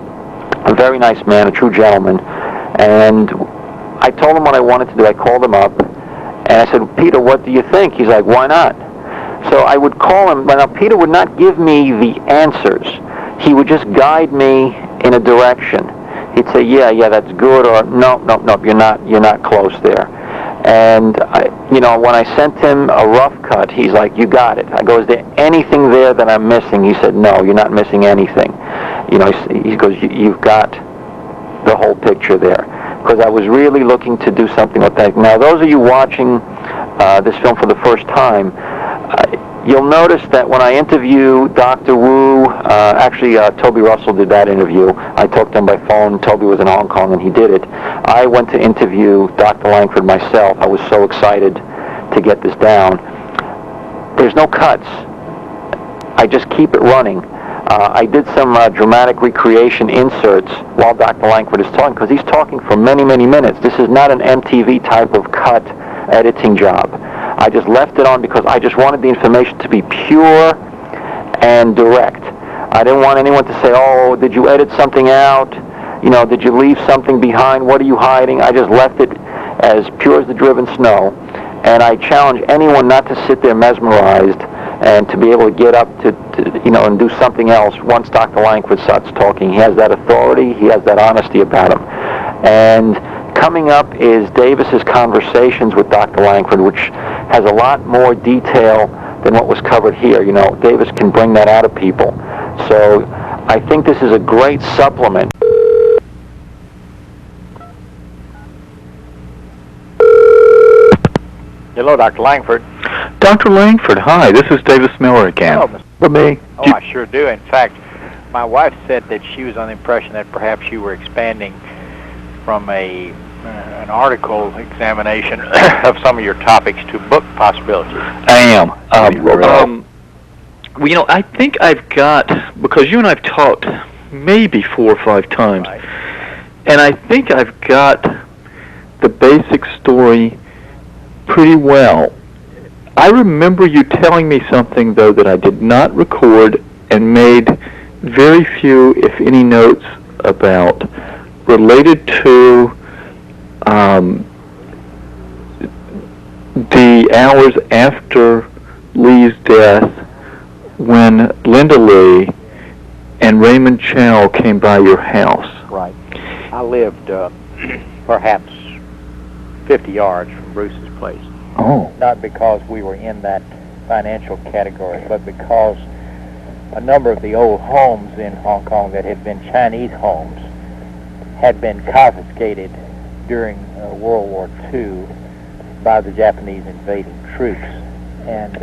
A very nice man, a true gentleman. And I told him what I wanted to do. I called him up, and I said, Peter, what do you think? He's like, why not? So I would call him, but now Peter would not give me the answers. He would just guide me in a direction. He'd say, yeah, that's good, or no, you're not close there. And when I sent him a rough cut, he's like, you got it. I go, is there anything there that I'm missing? He said, no, you're not missing anything. He goes, you've got the whole picture there. Because I was really looking to do something with that. Now, those of you watching this film for the first time, you'll notice that when I interview Dr. Wu, Toby Russell did that interview. I talked to him by phone. Toby was in Hong Kong, and he did it. I went to interview Dr. Langford myself. I was so excited to get this down. There's no cuts. I just keep it running. I did some dramatic recreation inserts while Dr. Langford is talking, because he's talking for many, many minutes. This is not an MTV type of cut editing job. I just left it on because I just wanted the information to be pure and direct. I didn't want anyone to say, oh, did you edit something out? Did you leave something behind? What are you hiding? I just left it as pure as the driven snow. And I challenge anyone not to sit there mesmerized and to be able to get up to and do something else once Dr. Langford starts talking. He has that authority. He has that honesty about him. And coming up is Davis's conversations with Dr. Langford, which has a lot more detail than what was covered here. Davis can bring that out of people. So I think this is a great supplement. Hello, Dr. Langford. Dr. Langford, hi. This is Davis Miller again. Hello, Mr. For me. Oh, I sure do. In fact, my wife said that she was on the impression that perhaps you were expanding from an article examination of some of your topics to book possibilities. I am. I think I've got, because you and I've talked maybe 4 or 5 times, Right. And I think I've got the basic story pretty well. I remember you telling me something, though, that I did not record and made very few, if any, notes about, related to the hours after Lee's death when Linda Lee and Raymond Chow came by your house. Right. I lived perhaps 50 yards from Bruce's place. Oh. Not because we were in that financial category, but because a number of the old homes in Hong Kong that had been Chinese homes had been confiscated during World War II by the Japanese invading troops. And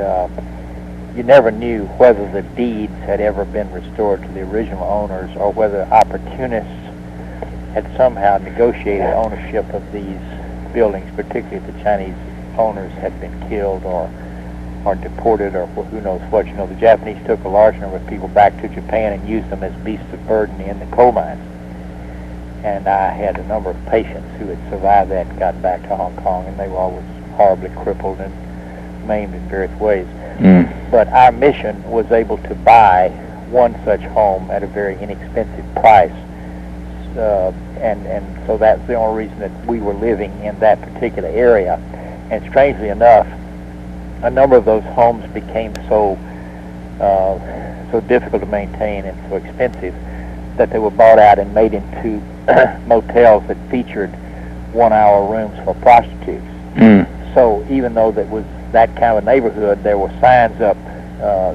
you never knew whether the deeds had ever been restored to the original owners or whether opportunists had somehow negotiated ownership of these buildings, particularly if the Chinese owners had been killed or deported or who knows what. The Japanese took a large number of people back to Japan and used them as beasts of burden in the coal mines. And I had a number of patients who had survived that and got back to Hong Kong, and they were always horribly crippled and maimed in various ways. But our mission was able to buy one such home at a very inexpensive price. And so that's the only reason that we were living in that particular area. And strangely enough, a number of those homes became so difficult to maintain and so expensive that they were bought out and made into motels that featured 1-hour rooms for prostitutes. So even though that was that kind of neighborhood, there were signs up,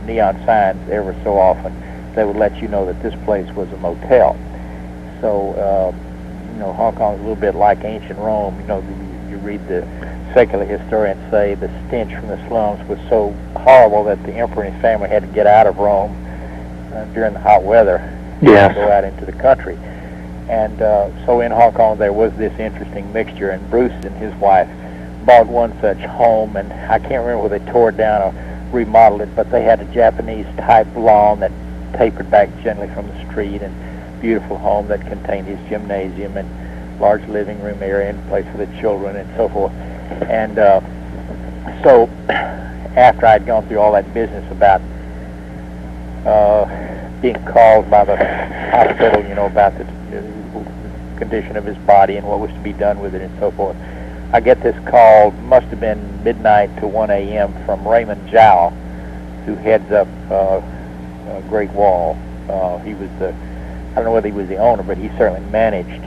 neon signs every so often that would let you know that this place was a motel. So Hong Kong is a little bit like ancient Rome. You read the secular historians say the stench from the slums was so horrible that the emperor and his family had to get out of Rome during the hot weather and go out into the country. And so in Hong Kong there was this interesting mixture, and Bruce and his wife bought one such home, and I can't remember whether they tore it down or remodeled it, but they had a Japanese type lawn that tapered back gently from the street and beautiful home that contained his gymnasium and large living room area and place for the children and so forth. And so after I'd gone through all that business about being called by the hospital, about the condition of his body and what was to be done with it and so forth, I get this call, must have been midnight to 1 a.m. from Raymond Jow, who heads up Great Wall. He was I don't know whether he was the owner, but he certainly managed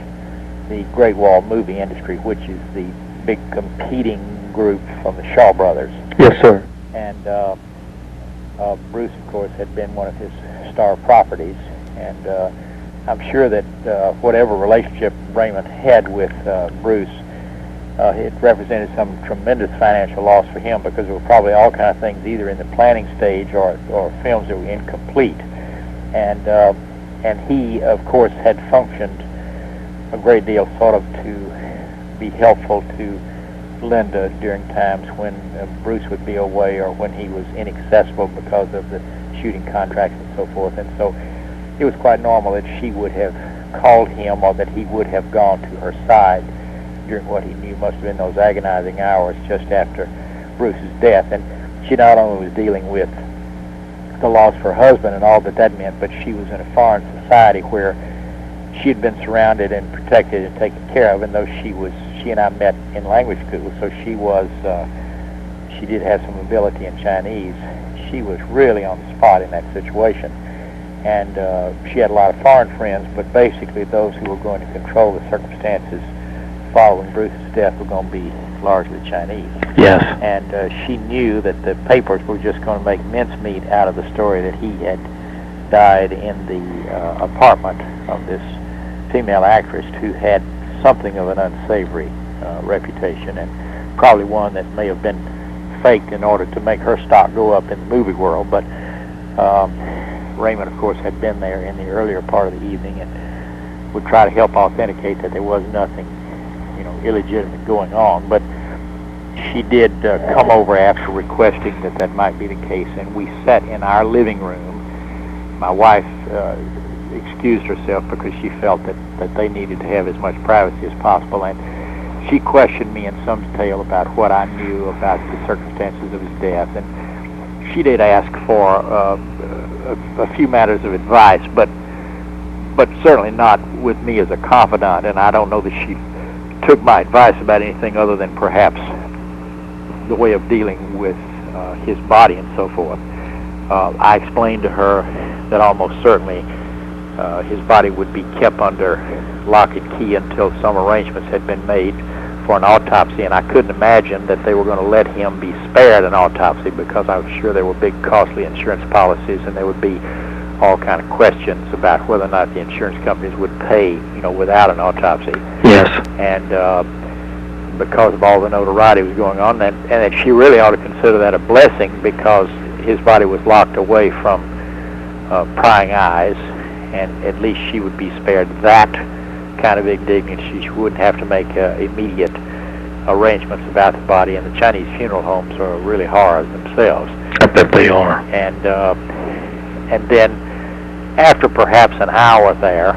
the Great Wall movie industry, which is the big competing group from the Shaw Brothers. Yes, sir. And Bruce, of course, had been one of his star properties, and I'm sure that whatever relationship Raymond had with Bruce, it represented some tremendous financial loss for him, because there were probably all kinds of things either in the planning stage or films that were incomplete. And he, of course, had functioned a great deal sort of to be helpful to Linda during times when Bruce would be away or when he was inaccessible because of the shooting contracts and so forth. And so it was quite normal that she would have called him, or that he would have gone to her side during what he knew must have been those agonizing hours just after Bruce's death. And she not only was dealing with the loss of her husband and all that that meant, but she was in a foreign society where she had been surrounded and protected and taken care of. And though she and I met in language school, so she did have some ability in Chinese. She was really on the spot in that situation. And she had a lot of foreign friends, but basically those who were going to control the circumstances following Bruce's death were going to be largely Chinese. Yes. And she knew that the papers were just going to make mincemeat out of the story that he had died in the apartment of this female actress who had something of an unsavory reputation, and probably one that may have been faked in order to make her stock go up in the movie world. But Raymond, of course, had been there in the earlier part of the evening and would try to help authenticate that there was nothing illegitimate going on. But she did come over after requesting that that might be the case, and we sat in our living room. My wife excused herself because she felt that they needed to have as much privacy as possible, and she questioned me in some detail about what I knew about the circumstances of his death. And she did ask for a few matters of advice, but certainly not with me as a confidant, and I don't know that she took my advice about anything other than perhaps the way of dealing with his body and so forth. I explained to her that almost certainly his body would be kept under lock and key until some arrangements had been made for an autopsy, and I couldn't imagine that they were going to let him be spared an autopsy, because I was sure there were big costly insurance policies, and there would be all kind of questions about whether or not the insurance companies would pay, without an autopsy. Yes. And because of all the notoriety that was going on, and that she really ought to consider that a blessing, because his body was locked away from prying eyes, and at least she would be spared that kind of indignity. She wouldn't have to make immediate arrangements about the body, and the Chinese funeral homes are really horrors themselves. I bet they are. And then after perhaps an hour there,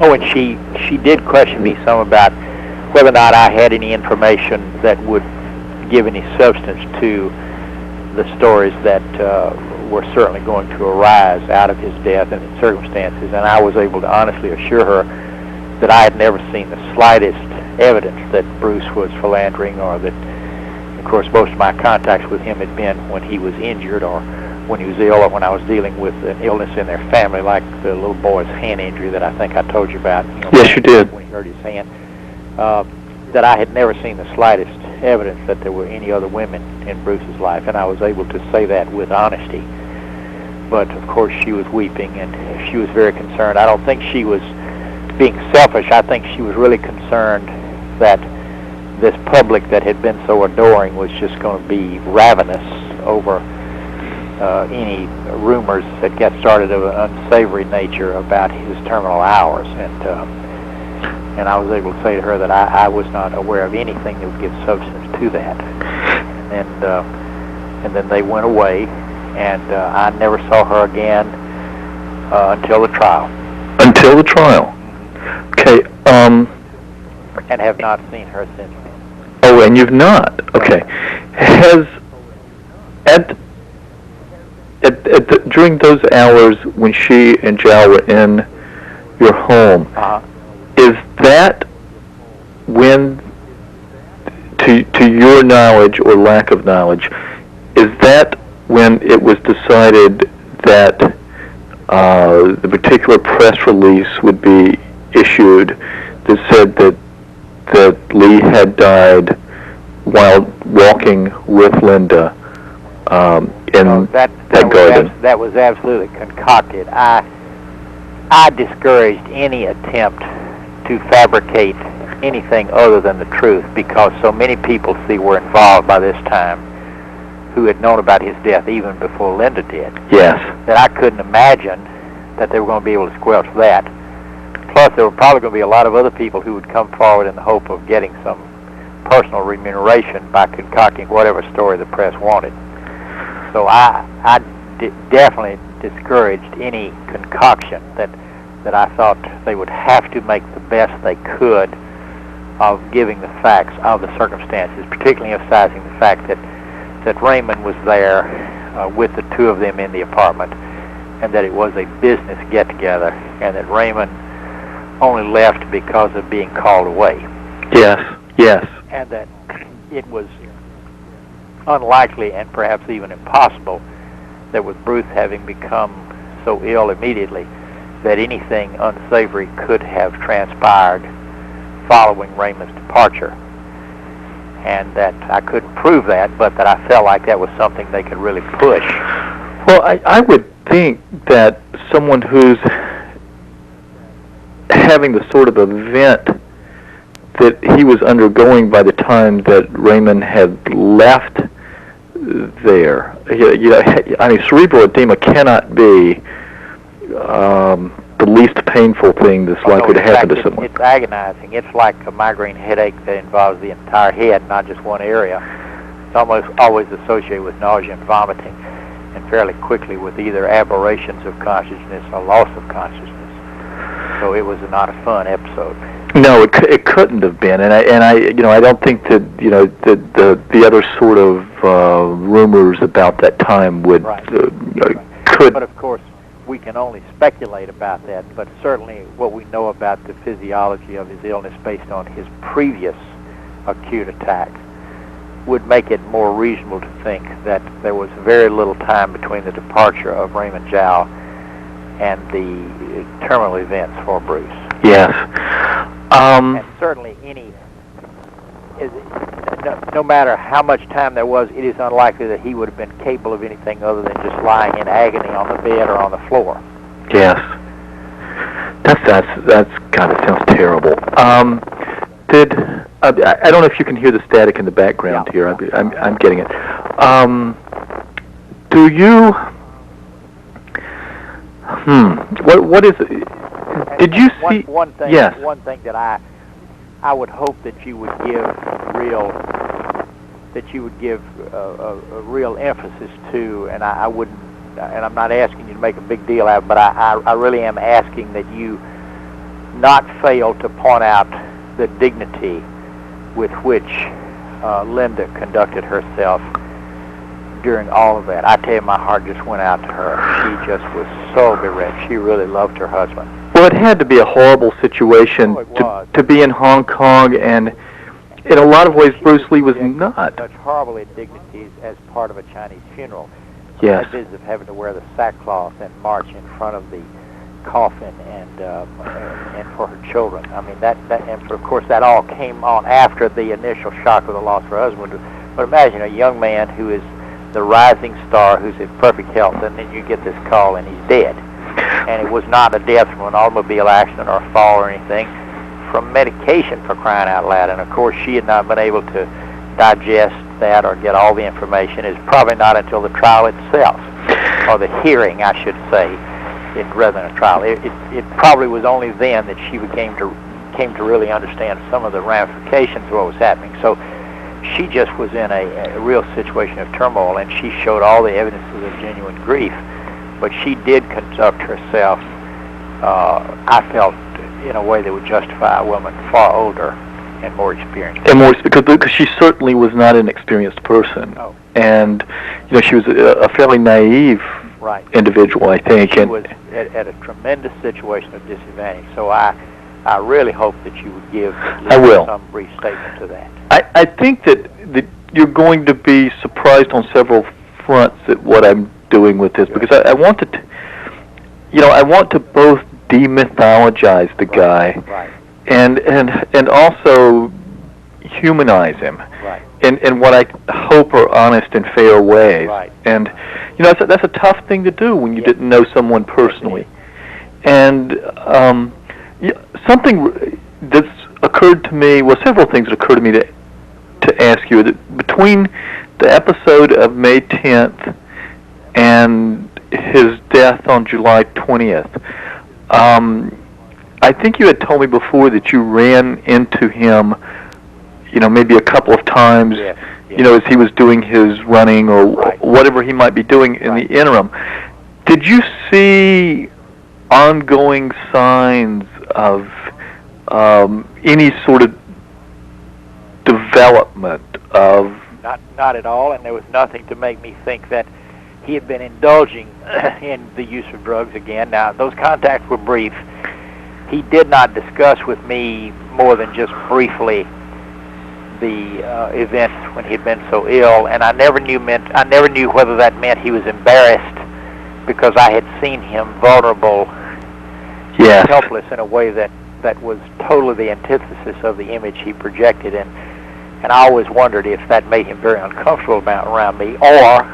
and she did question me some about whether or not I had any information that would give any substance to the stories that were certainly going to arise out of his death and the circumstances. And I was able to honestly assure her that I had never seen the slightest evidence that Bruce was philandering, or that, of course, most of my contacts with him had been when he was injured, or when he was ill, or when I was dealing with an illness in their family, like the little boy's hand injury that I think I told you about. Yes, you did. When he hurt his hand. That I had never seen the slightest evidence that there were any other women in Bruce's life, and I was able to say that with honesty. But of course she was weeping, and she was very concerned. I don't think she was being selfish. I think she was really concerned that this public that had been so adoring was just going to be ravenous over any rumors that got started of an unsavory nature about his terminal hours. And I was able to say to her that I was not aware of anything that would give substance to that. And then they went away, and I never saw her again until the trial. Until the trial. Okay. And have not seen her since. Oh, and you've not. Okay. Has during those hours when she and Zhao were in your home, is that when, to your knowledge or lack of knowledge, is that when it was decided that the particular press release would be issued that said that Lee had died while walking with Linda in that garden? That was absolutely concocted. I discouraged any attempt to fabricate anything other than the truth, because so many people, were involved by this time who had known about his death even before Linda did. Yes. That I couldn't imagine that they were going to be able to squelch that. Plus, there were probably going to be a lot of other people who would come forward in the hope of getting some personal remuneration by concocting whatever story the press wanted. So I definitely discouraged any concoction that I thought they would have to make the best they could of giving the facts of the circumstances, particularly emphasizing the fact that Raymond was there with the two of them in the apartment, and that it was a business get-together, and that Raymond only left because of being called away. Yes, yes. And that it was unlikely and perhaps even impossible that with Bruce having become so ill immediately that anything unsavory could have transpired following Raymond's departure. And that I couldn't prove that, but that I felt like that was something they could really push. Well, I would think that someone who's having the sort of event that he was undergoing by the time that Raymond had left there, I mean, cerebral edema cannot be the least painful thing that's likely to happen to someone. It's agonizing. It's like a migraine headache that involves the entire head, not just one area. It's almost always associated with nausea and vomiting, and fairly quickly with either aberrations of consciousness or loss of consciousness. So it was not a fun episode. No, it couldn't have been, and I don't think that the other sort of rumors about that time would could. But of course, we can only speculate about that. But certainly, what we know about the physiology of his illness based on his previous acute attacks would make it more reasonable to think that there was very little time between the departure of Raymond Zhao and the terminal events for Bruce. Yes. And certainly no matter how much time there was, it is unlikely that he would have been capable of anything other than just lying in agony on the bed or on the floor. Yes. That's God, it sounds terrible. I don't know if you can hear the static in the background here. I'm getting it. Do you? What is it? Did you see? One thing. Yes. One thing that I would hope that you would give a real emphasis to, and I wouldn't, and I'm not asking you to make a big deal out of it, but I really am asking that you not fail to point out the dignity with which Linda conducted herself during all of that. I tell you, my heart just went out to her. She just was so bereft. She really loved her husband. Well, it had to be a horrible situation to be in Hong Kong, and in a lot of ways, Bruce Lee was not. Such horrible indignities as part of a Chinese funeral. Yes. The business of having to wear the sackcloth and march in front of the coffin and for her children. I mean, that and of course that all came on after the initial shock of the loss of her husband. But imagine a young man who is the rising star, who's in perfect health, and then you get this call and he's dead. And it was not a death from an automobile accident or a fall or anything, from medication, for crying out loud. And of course she had not been able to digest that or get all the information. It's probably not until the trial itself, or the hearing, I should say, rather than a trial. It probably was only then that she came to really understand some of the ramifications of what was happening. So she just was in a real situation of turmoil, and she showed all the evidences of genuine grief. But she did conduct herself I felt in a way that would justify a woman far older and more experienced. And more because she certainly was not an experienced person, and she was a fairly naive individual, I think. She was at a tremendous situation of disadvantage. So I really hope that you would give some brief statement to that. I think that you're going to be surprised on several fronts at what I'm doing with this, because I want to, I want to both demythologize the guy, and also humanize him, in what I hope are honest and fair ways. And that's a tough thing to do when you didn't know someone personally. And something that's occurred to me, well, several things that occurred to me to ask you, that between the episode of May 10th and his death on July 20th, I think you had told me before that you ran into him, maybe a couple of times, as he was doing his running or whatever he might be doing in the interim. Did you see ongoing signs of any sort of development of... Not at all, and there was nothing to make me think that he had been indulging in the use of drugs again. Now, those contacts were brief. He did not discuss with me more than just briefly the event when he'd been so ill, and I never knew whether that meant he was embarrassed because I had seen him vulnerable, helpless in a way that was totally the antithesis of the image he projected, and I always wondered if that made him very uncomfortable around me, or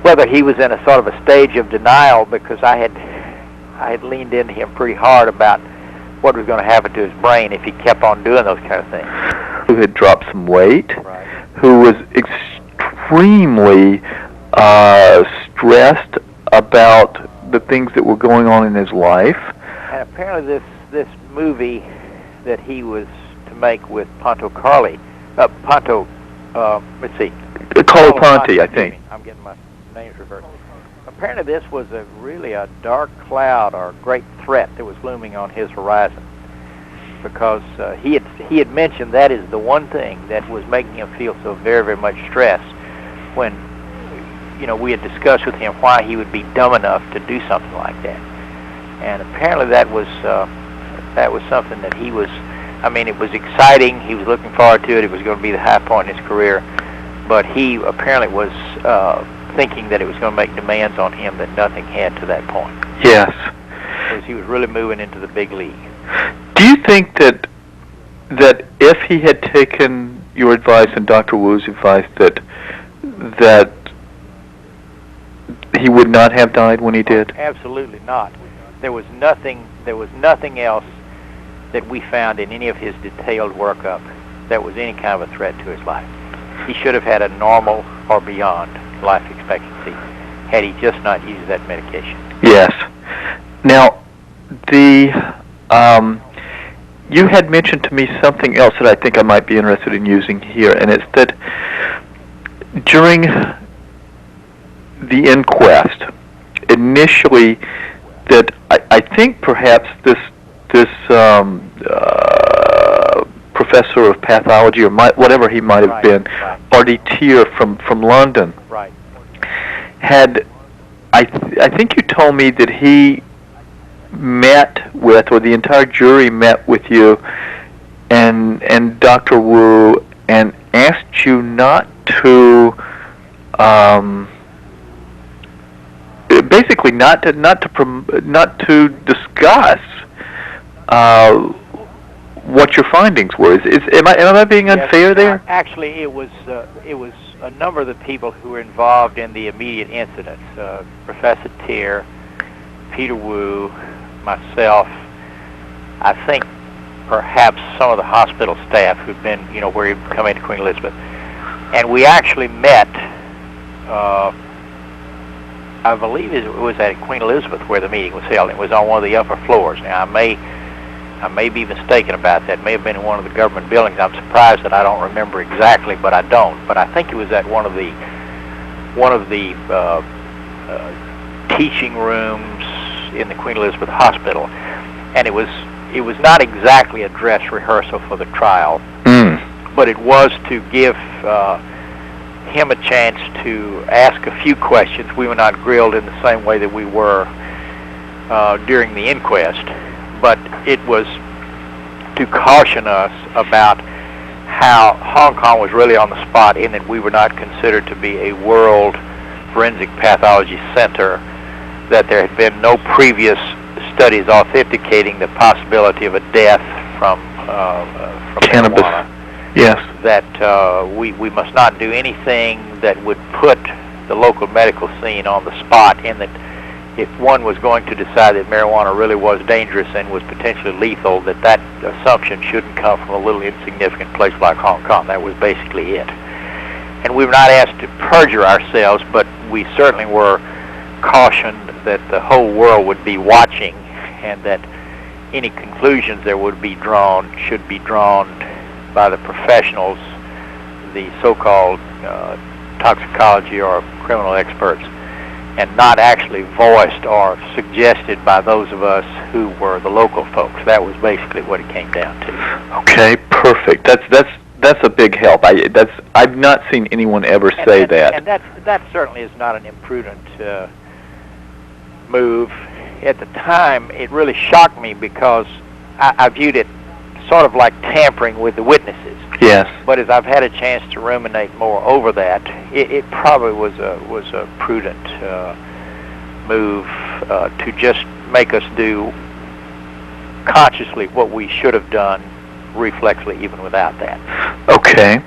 whether he was in a sort of a stage of denial because I had leaned into him pretty hard about what was going to happen to his brain if he kept on doing those kind of things. Who had dropped some weight, who was extremely stressed about the things that were going on in his life. And apparently this movie that he was to make with Colopante, I think. I'm getting my names reversed. Apparently this was really a dark cloud or great threat that was looming on his horizon, because he had mentioned that is the one thing that was making him feel so very, very much stress when we had discussed with him why he would be dumb enough to do something like that. And apparently that was something that he was, it was exciting, he was looking forward to it, it was going to be the high point in his career, but he apparently was thinking that it was going to make demands on him that nothing had to that point. Yes. Because he was really moving into the big league. Do you think that if he had taken your advice and Dr. Wu's advice that he would not have died when he did? Absolutely not. There was nothing else that we found in any of his detailed workup that was any kind of a threat to his life. He should have had a normal or beyond life expectancy had he just not used that medication. Yes. Now, you had mentioned to me something else that I think I might be interested in using here, and it's that during the inquest, initially, that I think perhaps this professor of pathology or whatever he might have been, Artie Tier from London, had I think you told me that he met with, or the entire jury met with you and Dr. Wu and asked you not to basically not to discuss what your findings were. Am I being unfair there? Actually, it was a number of the people who were involved in the immediate incidents. Professor Tier, Peter Wu, myself, I think perhaps some of the hospital staff who'd been, where he'd come into Queen Elizabeth. And we actually met, I believe it was at Queen Elizabeth where the meeting was held. It was on one of the upper floors. Now, I may be mistaken about that. It may have been in one of the government buildings. I'm surprised that I don't remember exactly, but I don't. But I think it was at one of the teaching rooms in the Queen Elizabeth Hospital, and it was not exactly a dress rehearsal for the trial, but it was to give him a chance to ask a few questions. We were not grilled in the same way that we were during the inquest, but it was to caution us about how Hong Kong was really on the spot, in that we were not considered to be a world forensic pathology center, that there had been no previous studies authenticating the possibility of a death from cannabis. Marijuana. Yes. That we must not do anything that would put the local medical scene on the spot, in that if one was going to decide that marijuana really was dangerous and was potentially lethal, that assumption shouldn't come from a little insignificant place like Hong Kong. That was basically it. And we were not asked to perjure ourselves, but we certainly were cautioned that the whole world would be watching, and that any conclusions that would be drawn should be drawn by the professionals, the so-called toxicology or criminal experts, and not actually voiced or suggested by those of us who were the local folks. That was basically what it came down to. Okay, perfect. That's a big help. I've not seen anyone ever say that. And that certainly is not an imprudent move. At the time, it really shocked me, because I viewed it sort of like tampering with the witnesses. Yes. But as I've had a chance to ruminate more over that, it probably was a prudent move to just make us do consciously what we should have done reflexly, even without that. Okay.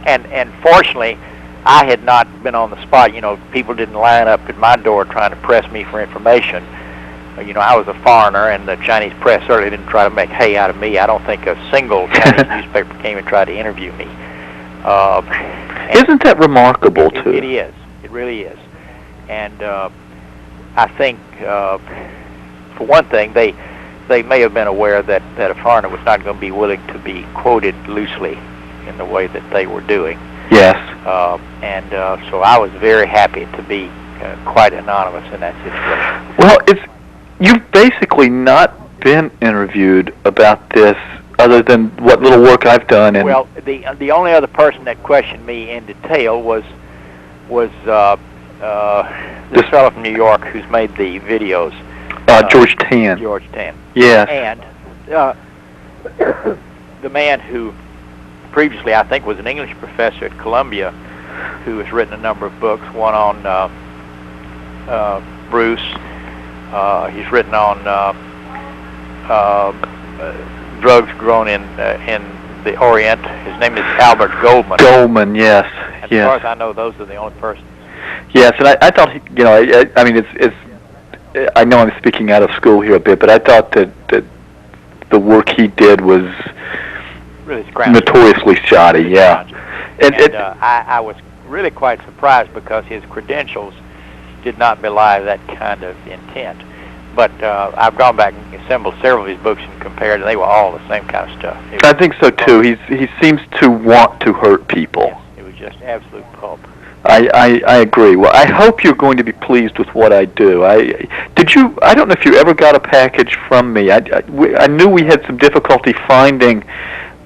And fortunately, I had not been on the spot. People didn't line up at my door trying to press me for information. I was a foreigner, and the Chinese press certainly didn't try to make hay out of me. I don't think a single Chinese newspaper came and tried to interview me. Isn't that remarkable, too? It is. It really is. And I think, for one thing, they may have been aware that a foreigner was not going to be willing to be quoted loosely in the way that they were doing. Yes. So I was very happy to be quite anonymous in that situation. Well, you've basically not been interviewed about this, other than what little work I've done. And well, the only other person that questioned me in detail was this fellow from New York who's made the videos. George Tan. George Tan. Yes. And the man who previously, I think, was an English professor at Columbia, who has written a number of books, one on Bruce. He's written on drugs grown in the Orient. His name is Albert Goldman. Goldman, yes. As yes. far as I know, those are the only persons. Yes, and I thought, I mean, it's. I know I'm speaking out of school here a bit, but I thought that the work he did was really notoriously shoddy. Yeah. And I was really quite surprised, because his credentials did not belie that kind of intent. But I've gone back and assembled several of his books and compared, and they were all the same kind of stuff. I think so too. He seems to want to hurt people. Yes, it was just absolute pulp. I agree. Well, I hope you're going to be pleased with what I do. I don't know if you ever got a package from me. I knew we had some difficulty finding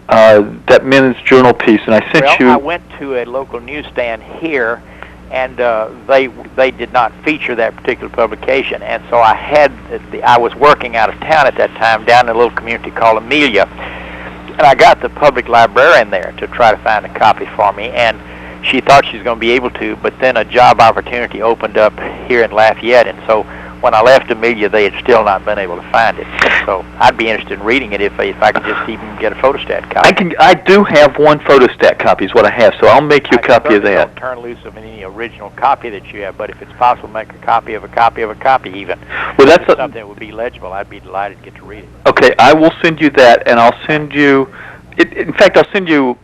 that Men's Journal piece, and I sent you. I went to a local newsstand here, and they did not feature that particular publication, and so I was working out of town at that time, down in a little community called Amelia, and I got the public librarian there to try to find a copy for me, and she thought she was going to be able to, but then a job opportunity opened up here in Lafayette, and so when I left Amelia, they had still not been able to find it. So I'd be interested in reading it if I could just even get a photostat copy. I do have one photostat copy is what I have, so I'll make you a copy of that. Don't turn loose of any original copy that you have, but if it's possible, make a copy of a copy of a copy even. Well, that's something that would be legible. I'd be delighted to get to read it. Okay, I will send you that, and I'll send you, in fact, I'll send you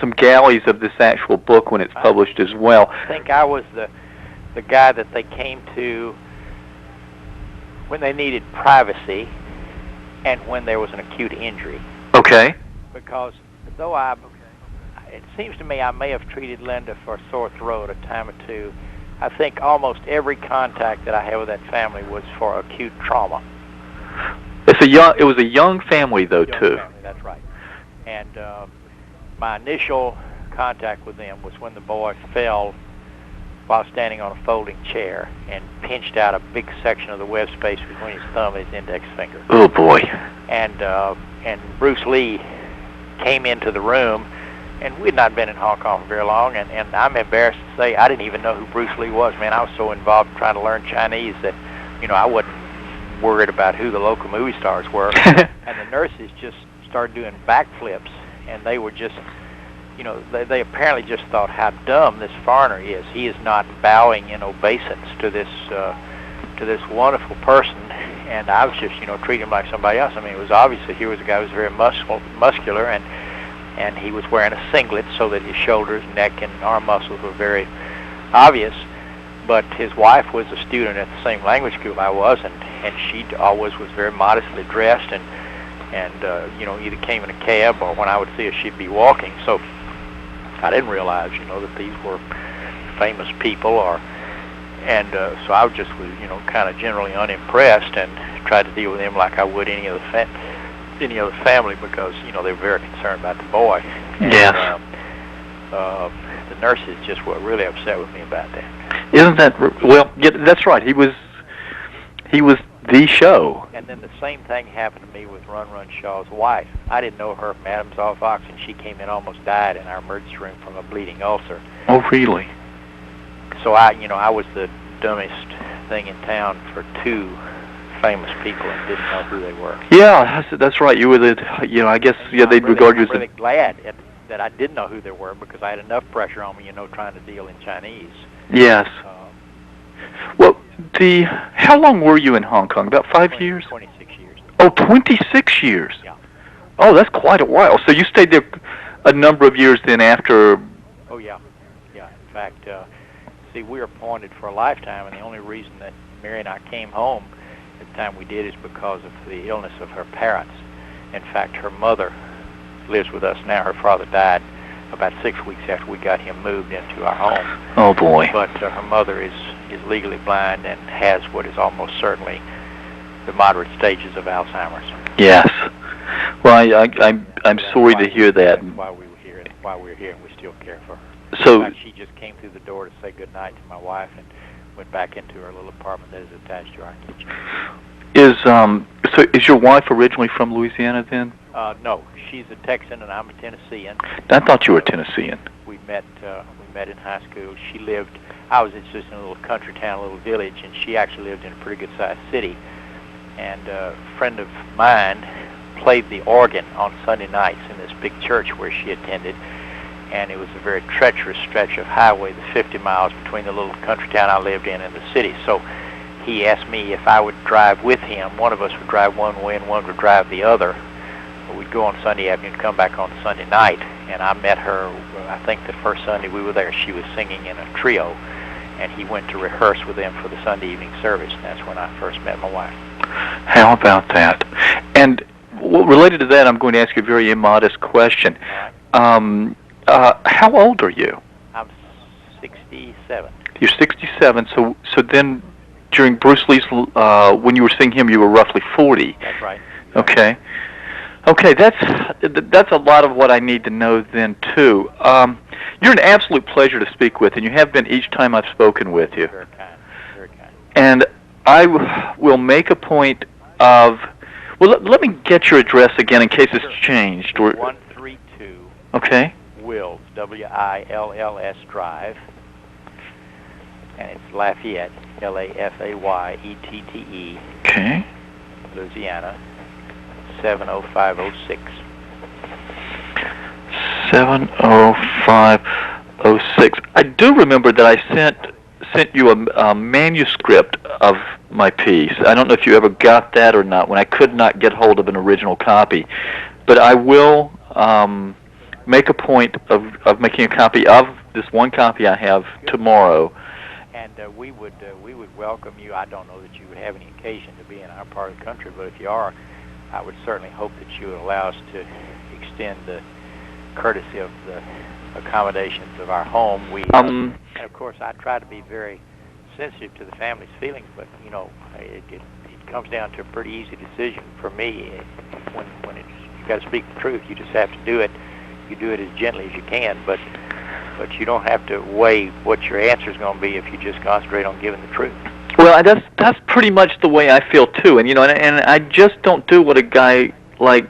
some galleys of this actual book when it's published as well. I think I was the guy that they came to when they needed privacy and when there was an acute injury. Okay. Because it seems to me I may have treated Linda for a sore throat a time or two, I think almost every contact that I had with that family was for acute trauma. It was a young family, though, too. Family, that's right. And my initial contact with them was when the boy fell while standing on a folding chair and pinched out a big section of the web space between his thumb and his index finger. Oh, boy. And Bruce Lee came into the room, and we had not been in Hong Kong for very long, and I'm embarrassed to say I didn't even know who Bruce Lee was. Man, I was so involved in trying to learn Chinese that, I wasn't worried about who the local movie stars were. And the nurses just started doing backflips, and they were just, they apparently just thought how dumb this foreigner is. He is not bowing in obeisance to this wonderful person, and I was just, treating him like somebody else. I mean, it was obvious that here was a guy who was very muscular, and he was wearing a singlet so that his shoulders, neck, and arm muscles were very obvious. But his wife was a student at the same language school I was, and she always was very modestly dressed, and either came in a cab, or when I would see her, she'd be walking. So I didn't realize, that these were famous people, so I just was, kind of generally unimpressed, and tried to deal with them like I would any other family, because they were very concerned about the boy. And, yes. The nurses just were really upset with me about that. Isn't that well? Yeah, that's right. He was the show. And then the same thing happened to me with Run Run Shaw's wife. I didn't know her from Adam's off ox, and she came in, almost died in our emergency room from a bleeding ulcer. Oh, really? So I was the dumbest thing in town for two famous people and didn't know who they were. Yeah, that's right. You were I guess, they'd regard you as... I'm really glad that I didn't know who they were, because I had enough pressure on me, trying to deal in Chinese. Yes. Well, how long were you in Hong Kong? About 5 years? 26 years. Oh, 26 years. Yeah. Oh, that's quite a while. So you stayed there a number of years then after... Oh, yeah. Yeah. In fact, we were appointed for a lifetime, and the only reason that Mary and I came home at the time we did is because of the illness of her parents. In fact, her mother lives with us now. Her father died about 6 weeks after we got him moved into our home. Oh, boy. But her mother is legally blind and has what is almost certainly the moderate stages of Alzheimer's. Yes. Well, I'm sorry to hear that. That's why we were here, and we still care for her. So, in fact, she just came through the door to say goodnight to my wife and went back into her little apartment that is attached to our kitchen. Is your wife originally from Louisiana then? No, she's a Texan and I'm a Tennessean. I thought you were Tennessean. We met in high school. I was just in a little country town, a little village, and she actually lived in a pretty good-sized city. And a friend of mine played the organ on Sunday nights in this big church where she attended, and it was a very treacherous stretch of highway, the 50 miles between the little country town I lived in and the city. So he asked me if I would drive with him. One of us would drive one way and one would drive the other. We'd go on Sunday afternoon and come back on Sunday night, and I met her, I think the first Sunday we were there. She was singing in a trio, and he went to rehearse with them for the Sunday evening service, and that's when I first met my wife. How about that? And related to that, I'm going to ask you a very immodest question. How old are you? I'm 67. You're 67, so then during Bruce Lee's, when you were seeing him, you were roughly 40. That's right. Okay. Okay, that's a lot of what I need to know then, too. You're an absolute pleasure to speak with, and you have been each time I've spoken with you. Very kind. Very kind. And I will make a point of... Well, let me get your address again in case it's changed. 132 Okay. Wills, W-I-L-L-S Drive, and it's Lafayette, L-A-F-A-Y-E-T-T-E, Okay. Louisiana, 70506. 70506. I do remember that I sent you a manuscript of my piece. I don't know if you ever got that or not, when I could not get hold of an original copy. But I will make a point of making a copy of this one copy I have tomorrow. And we would welcome you. I don't know that you would have any occasion to be in our part of the country, but if you are, I would certainly hope that you would allow us to extend the courtesy of the accommodations of our home. And of course, I try to be very sensitive to the family's feelings, but you know, it comes down to a pretty easy decision for me. When you've got to speak the truth, you just have to do it. You do it as gently as you can, but you don't have to weigh what your answer is going to be if you just concentrate on giving the truth. Well, that's pretty much the way I feel too, and you know, and I just don't do what a guy like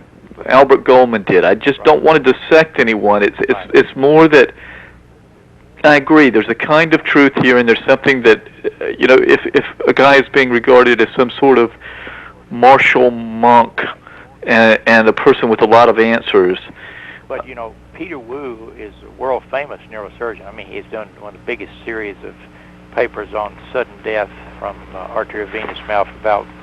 Albert Goldman did. I just don't want to dissect anyone. It's more that I agree. There's a kind of truth here, and there's something that you know, if a guy is being regarded as some sort of martial monk and a person with a lot of answers. But you know, Peter Wu is a world-famous neurosurgeon. I mean, he's done one of the biggest series of papers on sudden death from arteriovenous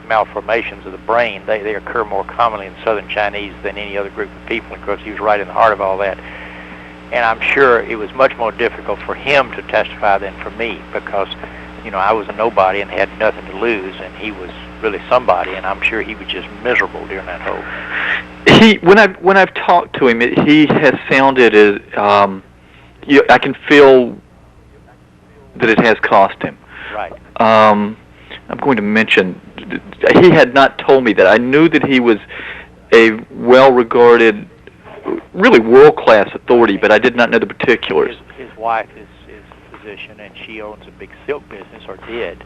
malformations of the brain. They occur more commonly in southern Chinese than any other group of people. Of course, he was right in the heart of all that. And I'm sure it was much more difficult for him to testify than for me, because, you know, I was a nobody and had nothing to lose, and he was really somebody, and I'm sure he was just miserable during that whole. When I've talked to him, he has sounded as I can feel that it has cost him. Right. I'm going to mention, he had not told me that. I knew that he was a well-regarded, really world-class authority, but I did not know the particulars. His wife is a physician, and she owns a big silk business, or did.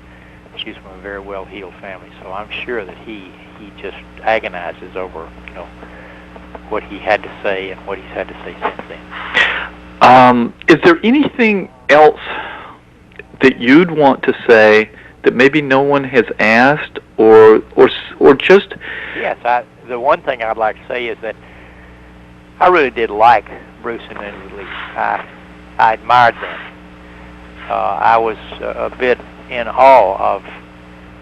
She's from a very well-heeled family, so I'm sure that he just agonizes over, you know, what he had to say and what he's had to say since then. Is there anything else that you'd want to say that maybe no one has asked, or just? Yes, the one thing I'd like to say is that I really did like Bruce and Linda Lee. I admired them. I was a bit in awe of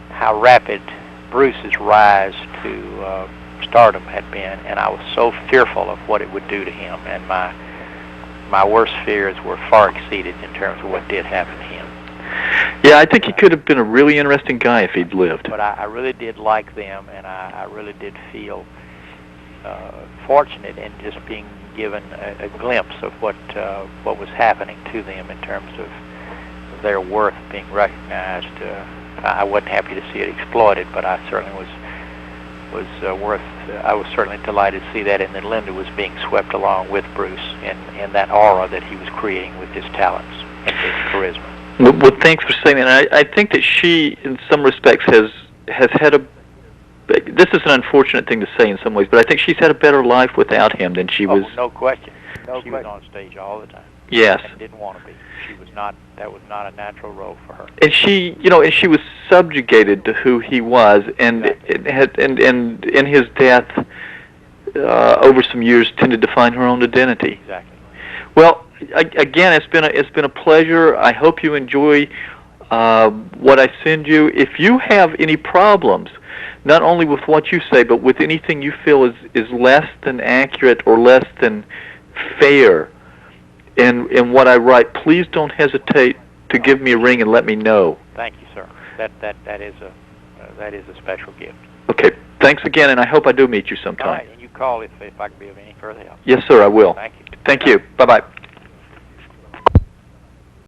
how rapid Bruce's rise to stardom had been, and I was so fearful of what it would do to him, and my worst fears were far exceeded in terms of what did happen to him. Yeah, I think he could have been a really interesting guy if he'd lived. But I really did like them, and I really did feel fortunate in just being given a glimpse of what was happening to them in terms of their worth being recognized. I wasn't happy to see it exploited, but I certainly was I was certainly delighted to see that, and that Linda was being swept along with Bruce in that aura that he was creating with his talents and his charisma. Well, thanks for saying that. I think that she, in some respects, has had a. This is an unfortunate thing to say in some ways, but I think she's had a better life without him than she was. No question. She was on stage all the time. Yes. And didn't want to be. She was not. That was not a natural role for her. And she, you know, and she was subjugated to who he was, and exactly. and in his death, over some years, tended to find her own identity. Exactly. Well, again, it's been a pleasure. I hope you enjoy what I send you. If you have any problems, not only with what you say, but with anything you feel is less than accurate or less than fair in what I write, please don't hesitate to give me a ring and let me know. Thank you, sir. That is a special gift. Okay. Thanks again, and I hope I do meet you sometime. All right, and you call if I can be of any further help. Yes, sir, I will. Thank you. Thank you. Bye-bye.